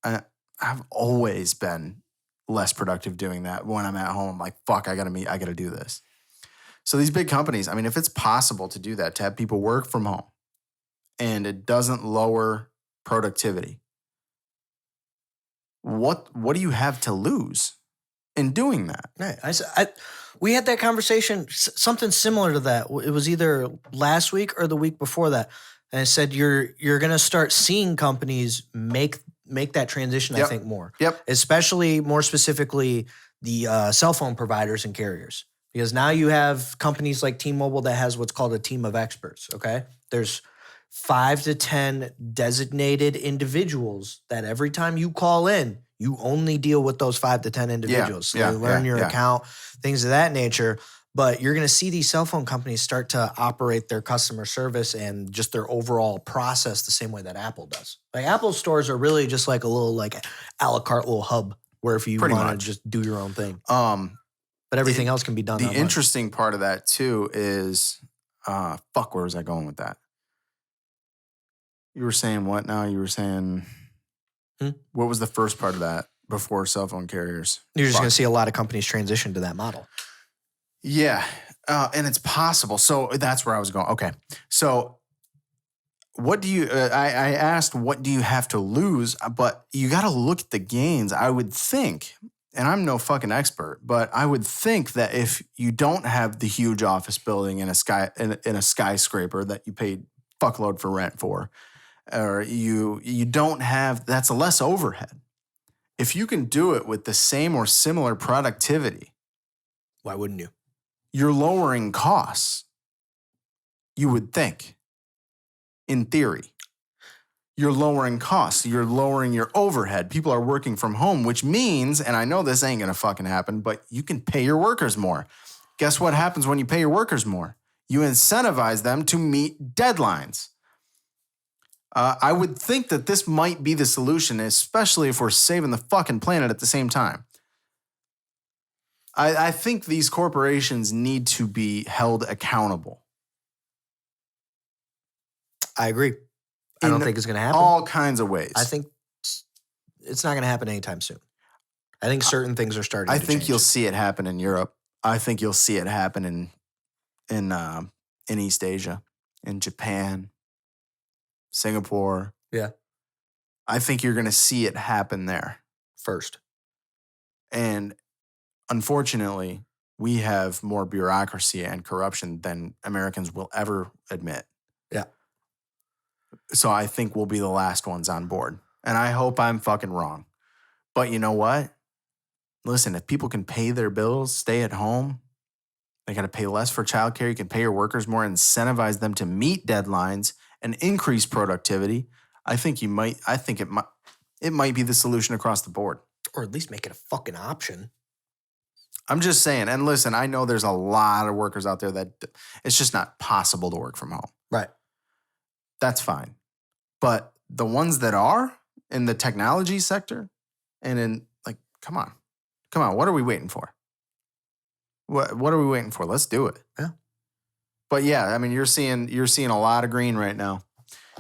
I've always been less productive doing that. When I'm at home, I'm like, fuck, I gotta do this. So these big companies, I mean, if it's possible to do that, to have people work from home and it doesn't lower productivity, what do you have to lose in doing that? Right. We had that conversation, something similar to that. It was either last week or the week before that. And I said, you're going to start seeing companies make that transition, Yep. I think, more. Yep. Especially, more specifically, the cell phone providers and carriers. Because now you have companies like T-Mobile that has what's called a team of experts, okay? There's 5 to 10 designated individuals that every time you call in, you only deal with those 5 to 10 individuals. So they learn your account, things of that nature. But you're going to see these cell phone companies start to operate their customer service and just their overall process the same way that Apple does. Like Apple stores are really just like a little like a la carte little hub where if you want to just do your own thing. But everything else can be done. The interesting part of that too is, where was I going with that? You were saying what now? You were saying, what was the first part of that before cell phone carriers? You're just going to see a lot of companies transition to that model. Yeah, and it's possible. So that's where I was going. Okay, so what do you? I asked, what do you have to lose? But you got to look at the gains. I would think, and I'm no fucking expert, but I would think that if you don't have the huge office building in a skyscraper that you paid fuckload for rent for, or you don't have, that's a less overhead. If you can do it with the same or similar productivity, why wouldn't you? You're lowering costs, you would think, in theory. You're lowering costs. You're lowering your overhead. People are working from home, which means, and I know this ain't going to fucking happen, but you can pay your workers more. Guess what happens when you pay your workers more? You incentivize them to meet deadlines. I would think that this might be the solution, especially if we're saving the fucking planet at the same time. I think these corporations need to be held accountable. I agree. I don't think it's going to happen. All kinds of ways. I think it's not going to happen anytime soon. I think certain things are starting to change. I think you'll see it happen in Europe. I think you'll see it happen in East Asia, in Japan, Singapore. Yeah. I think you're going to see it happen there first. And unfortunately, we have more bureaucracy and corruption than Americans will ever admit. Yeah. So I think we'll be the last ones on board. And I hope I'm fucking wrong. But you know what? Listen, if people can pay their bills, stay at home, they got to pay less for childcare. You can pay your workers more, incentivize them to meet deadlines and increase productivity. I think it might be the solution across the board. Or at least make it a fucking option. I'm just saying. And listen, I know there's a lot of workers out there that it's just not possible to work from home. Right. That's fine. But the ones that are in the technology sector and in come on, what are we waiting for? What are we waiting for? Let's do it. Yeah. But yeah, I mean, you're seeing a lot of green right now.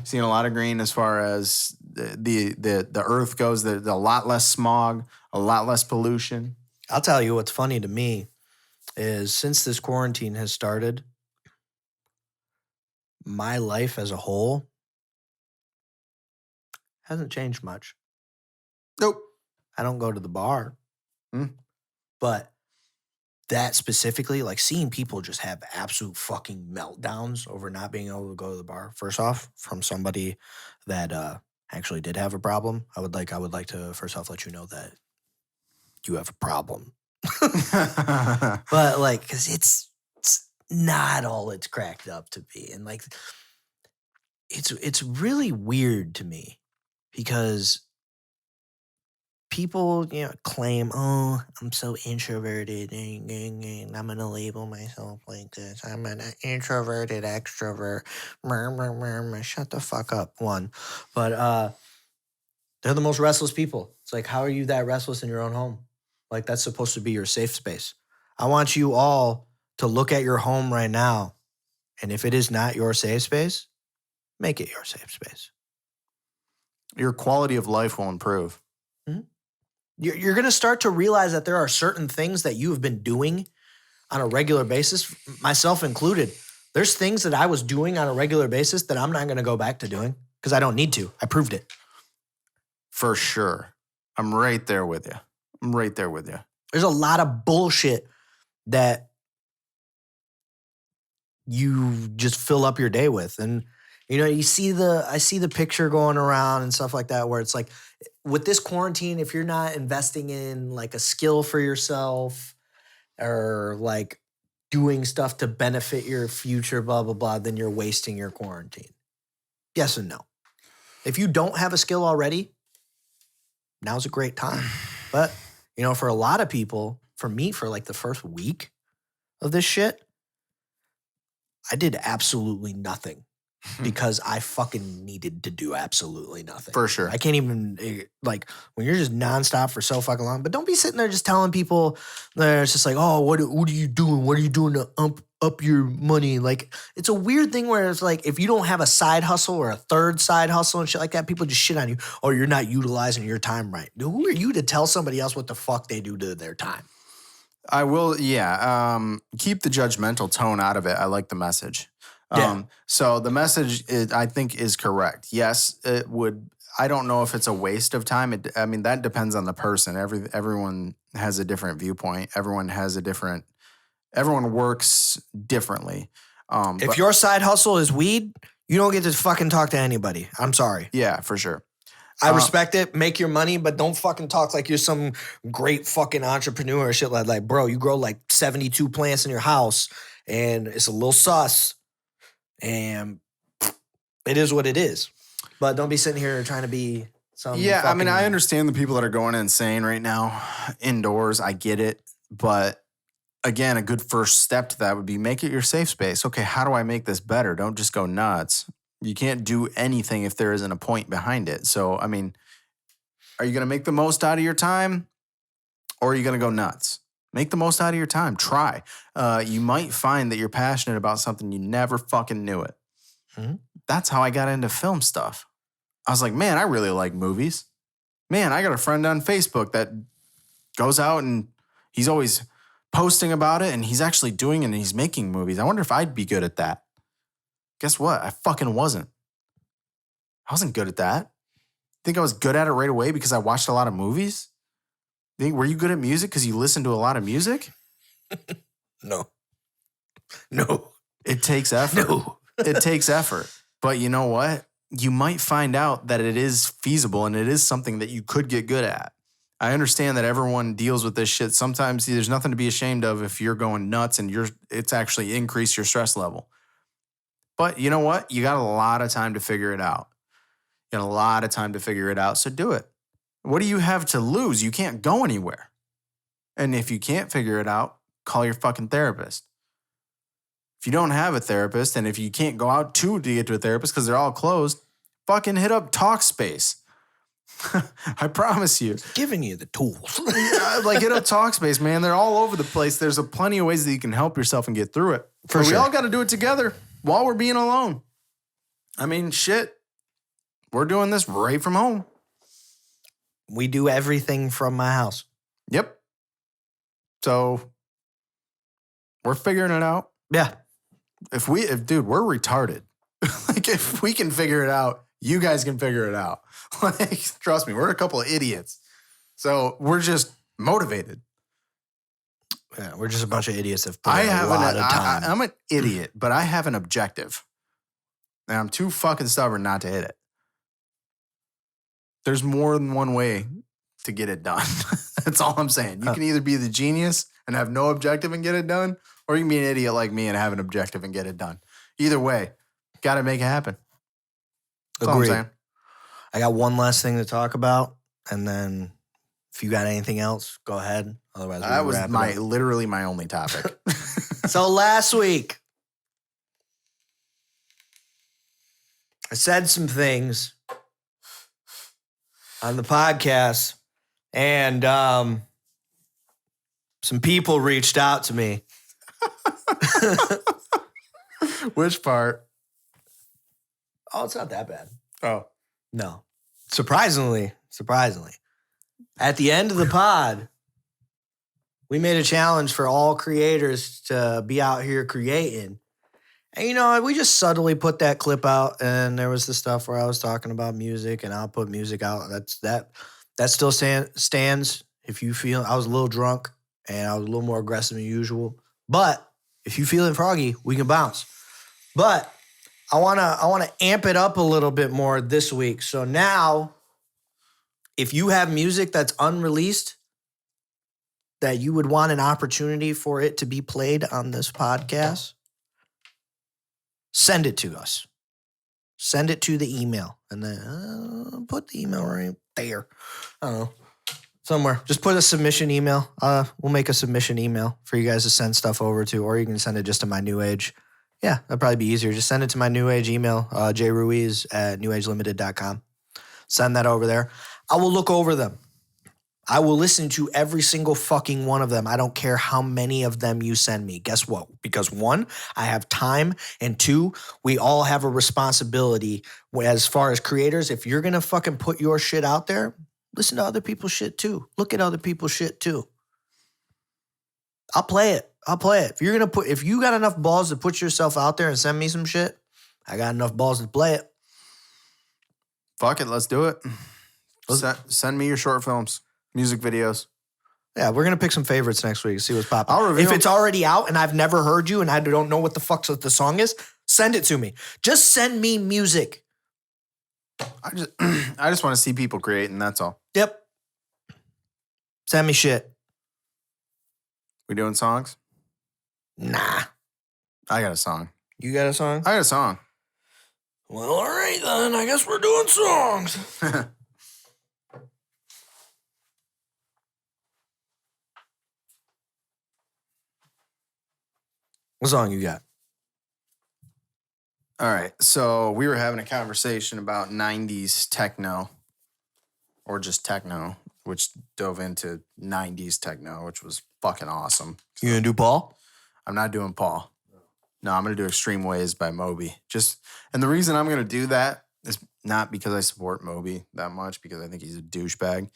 Seeing a lot of green as far as the earth goes. There's a lot less smog, a lot less pollution. I'll tell you what's funny to me is since this quarantine has started, my life as a whole hasn't changed much. Nope. I don't go to the bar. But that specifically, like seeing people just have absolute fucking meltdowns over not being able to go to the bar. First off, from somebody that actually did have a problem, I would like to first off let you know that you have a problem. But like, because it's not all it's cracked up to be, and like, it's really weird to me because people, claim, oh, I'm so introverted, and I'm gonna label myself like this. I'm an introverted extrovert. Shut the fuck up, one. But they're the most restless people. It's like, how are you that restless in your own home? Like, that's supposed to be your safe space. I want you all to look at your home right now, and if it is not your safe space, make it your safe space. Your quality of life will improve. Mm-hmm. You're going to start to realize that there are certain things that you have been doing on a regular basis, myself included. There's things that I was doing on a regular basis that I'm not going to go back to doing because I don't need to. I proved it. For sure. I'm right there with you. There's a lot of bullshit that you just fill up your day with. And, I see the picture going around and stuff like that where it's like, with this quarantine, if you're not investing in like a skill for yourself or like doing stuff to benefit your future, blah, blah, blah, then you're wasting your quarantine. Yes and no. If you don't have a skill already, now's a great time. But, for a lot of people, for me, for like the first week of this shit, I did absolutely nothing. Because I fucking needed to do absolutely nothing. For sure. I can't even, like, when you're just nonstop for so fucking long. But don't be sitting there just telling people that it's just like, oh, what are you doing? What are you doing to up your money? Like, it's a weird thing where it's like, if you don't have a side hustle or a third side hustle and shit like that, people just shit on you. Or you're not utilizing your time right. Dude, who are you to tell somebody else what the fuck they do to their time? I will, yeah. Keep the judgmental tone out of it. I like the message. Yeah. So the message, I think, is correct. Yes, it would. I don't know if it's a waste of time. That depends on the person. Everyone has a different viewpoint. Everyone works differently. If your side hustle is weed, you don't get to fucking talk to anybody. I'm sorry. Yeah, for sure. I respect it. Make your money, but don't fucking talk like you're some great fucking entrepreneur or shit like, bro, you grow like 72 plants in your house and it's a little sus. And it is what it is. But don't be sitting here trying to be some. Yeah, I understand the people that are going insane right now indoors. I get it. But again, a good first step to that would be make it your safe space. Okay, how do I make this better? Don't just go nuts. You can't do anything if there isn't a point behind it. So, are you going to make the most out of your time or are you going to go nuts? Make the most out of your time. Try. You might find that you're passionate about something you never fucking knew it. Mm-hmm. That's how I got into film stuff. I was like, man, I really like movies. Man, I got a friend on Facebook that goes out and he's always posting about it and he's actually doing it and he's making movies. I wonder if I'd be good at that. Guess what? I fucking wasn't. I wasn't good at that. Think I was good at it right away because I watched a lot of movies? Were you good at music because you listened to a lot of music? No. It takes effort. No. It takes effort. But you know what? You might find out that it is feasible and it is something that you could get good at. I understand that everyone deals with this shit. Sometimes there's nothing to be ashamed of if you're going nuts and it's actually increased your stress level. But you know what? You got a lot of time to figure it out. You got a lot of time to figure it out, so do it. What do you have to lose? You can't go anywhere. And if you can't figure it out, call your fucking therapist. If you don't have a therapist and if you can't go out to get to a therapist because they're all closed, fucking hit up Talkspace. I promise you. Giving you the tools. Like hit up Talkspace, man. They're all over the place. There's plenty of ways that you can help yourself and get through it. For But sure. we all got to do it together while we're being alone. I mean, shit. We're doing this right from home. We do everything from my house. Yep. So we're figuring it out. Yeah. Dude, we're retarded. Like if we can figure it out, you guys can figure it out. Like, trust me, we're a couple of idiots. So we're just motivated. Yeah, we're just a bunch of idiots that put in a lot of time. I'm an idiot, but I have an objective. And I'm too fucking stubborn not to hit it. There's more than one way to get it done. That's all I'm saying. You can either be the genius and have no objective and get it done, or you can be an idiot like me and have an objective and get it done. Either way, got to make it happen. That's all I'm Agreed. saying. I got one last thing to talk about, and then if you got anything else, go ahead. Otherwise, That was wrap it up. literally my only topic. So last week, I said some things on the podcast, and some people reached out to me. Which part? Oh, it's not that bad. Oh. No. Surprisingly. At the end of the pod, we made a challenge for all creators to be out here creating. And you know, we just subtly put that clip out, and there was the stuff where I was talking about music, and I'll put music out. That still stands. If you feel, I was a little drunk and I was a little more aggressive than usual. But if you feeling froggy, we can bounce. But I wanna amp it up a little bit more this week. So now, if you have music that's unreleased, that you would want an opportunity for it to be played on this podcast, send it to us. Send it to the email. And then put the email right there. I don't know. Somewhere. Just put a submission email. We'll make a submission email for you guys to send stuff over to, or you can send it just to my New Age. Yeah, that'd probably be easier. Just send it to my New Age email, jruiz@newagelimited.com. Send that over there. I will look over them. I will listen to every single fucking one of them. I don't care how many of them you send me. Guess what? Because one, I have time, and two, we all have a responsibility as far as creators. If you're going to fucking put your shit out there, listen to other people's shit too. Look at other people's shit too. I'll play it. If you got enough balls to put yourself out there and send me some shit, I got enough balls to play it. Fuck it, let's do it. Send me your short films, music videos. Yeah, we're going to pick some favorites next week and see what's popping. I'll review If them. it's already out and I've never heard you and I don't know what the fuck the song is, send it to me. Just send me music. I just want to see people creating, that's all. Yep. Send me shit. We doing songs? Nah. I got a song. You got a song? I got a song. Well, all right then. I guess we're doing songs. What song you got? All right. So we were having a conversation about 90s techno, or just techno, which dove into 90s techno, which was fucking awesome. You gonna do Paul? I'm not doing Paul. No, I'm going to do Extreme Ways by Moby. And the reason I'm going to do that is not because I support Moby that much, because I think he's a douchebag,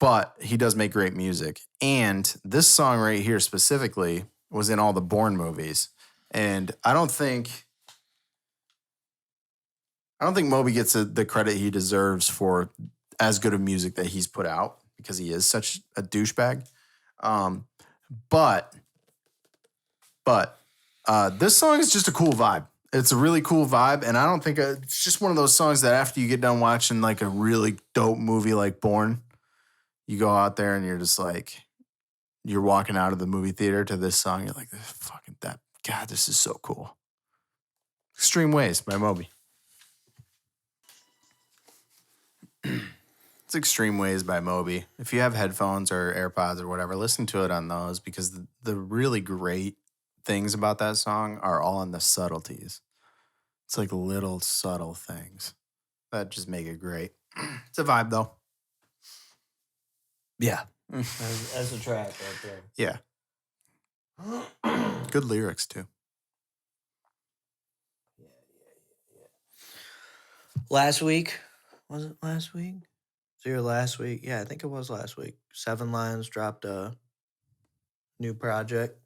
but he does make great music. And this song right here specifically was in all the Bourne movies. And I don't think Moby gets the credit he deserves for as good of music that he's put out, because he is such a douchebag. But this song is just a cool vibe. It's a really cool vibe, and I don't think it's just one of those songs that after you get done watching like a really dope movie like Born, you go out there and you're just like, you're walking out of the movie theater to this song. You're like, God, this is so cool. Extreme Ways by Moby. It's Extreme Ways by Moby. If you have headphones or AirPods or whatever, listen to it on those because the really great things about that song are all in the subtleties. It's like little subtle things that just make it great. It's a vibe though. Yeah. That's a track right there. Yeah. Good lyrics too. Last week, was it last week? Was it your last week? Yeah, I think it was last week. 7 Lions dropped a new project.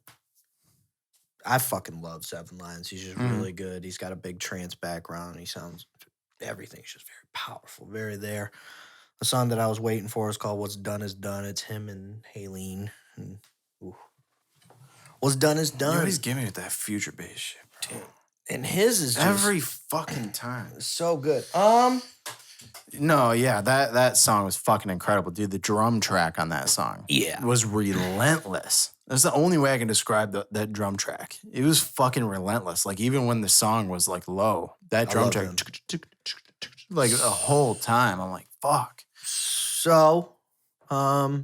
I fucking love 7 Lions. He's just really good. He's got a big trance background. He sounds, everything's just very powerful, very there. The song that I was waiting for is called What's Done Is Done. It's him and HALIENE. And, what's done is done. You always give me with that future bass shit, dude. And his is just Every fucking time. so good. No, yeah, that song was fucking incredible, dude. The drum track on that song was relentless. That's the only way I can describe that drum track. It was fucking relentless. Like, even when the song was, like, low, that drum track, like, the whole time, I'm like, fuck. So, tomorrow's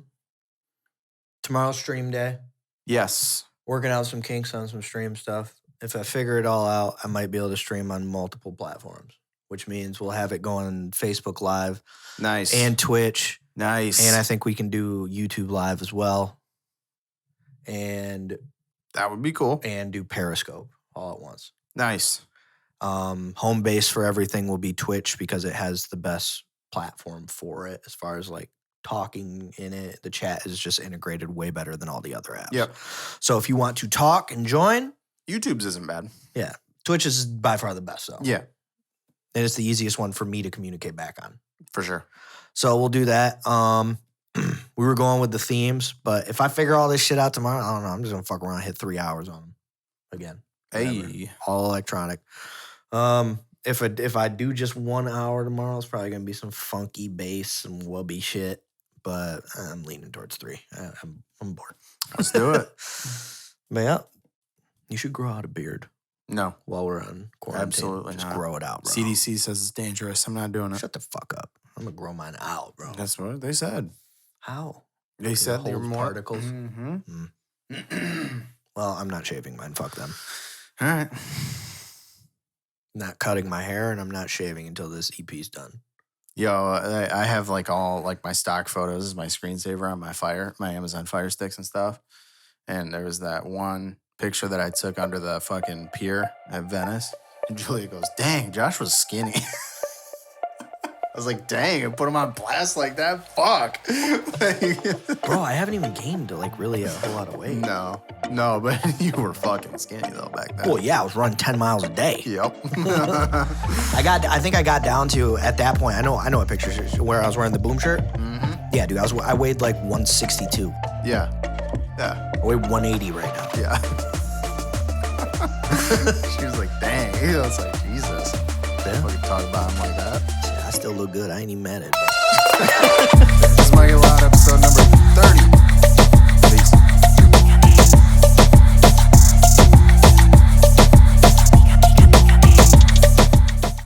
stream day. Yes. Working out some kinks on some stream stuff. If I figure it all out, I might be able to stream on multiple platforms, which means we'll have it going on Facebook Live. Nice. And Twitch. Nice. And I think we can do YouTube Live as well. And that would be cool. And do Periscope all at once. Nice. Home base for everything will be Twitch because it has the best platform for it as far as like talking in it. The chat is just integrated way better than all the other apps. Yep. So if you want to talk and join, YouTube's isn't bad. Yeah. Twitch is by far the best though. Yeah. And it's the easiest one for me to communicate back on. For sure. So we'll do that. We were going with the themes, but if I figure all this shit out tomorrow, I don't know. I'm just gonna fuck around and hit 3 hours on them again. Hey. All electronic. If I do just 1 hour tomorrow, it's probably gonna be some funky bass, some wubby shit. But I'm leaning towards 3. I'm bored. Let's do it. But yeah, you should grow out a beard. No. While we're on quarantine. Absolutely just not. grow it out, bro. CDC says it's dangerous. I'm not doing it. Shut the fuck up. I'm gonna grow mine out, bro. That's what they said. How? They said they were more particles. Well, I'm not shaving mine. Fuck them. All right. Not cutting my hair, and I'm not shaving until this EP's done. Yo, I have like all like my stock photos as my screensaver on my Amazon Fire Sticks and stuff. And there was that one picture that I took under the fucking pier at Venice. And Julia goes, "Dang, Josh was skinny." I was like, "Dang, I put him on blast like that? Fuck." Bro, I haven't even gained like really a whole lot of weight. No, but you were fucking skinny though back then. Well, yeah, I was running 10 miles a day. Yep. I think I got down to at that point. I know what pictures where I was wearing the BØØM shirt. Mm-hmm. Yeah, dude, I weighed like 162. Yeah. I weigh 180 right now. Yeah. She was like, "Dang." I was like, "Jesus." Yeah. We can talk about him like that. Yeah, I still look good. I ain't even mad at it. This is Mike Loud, episode number 30.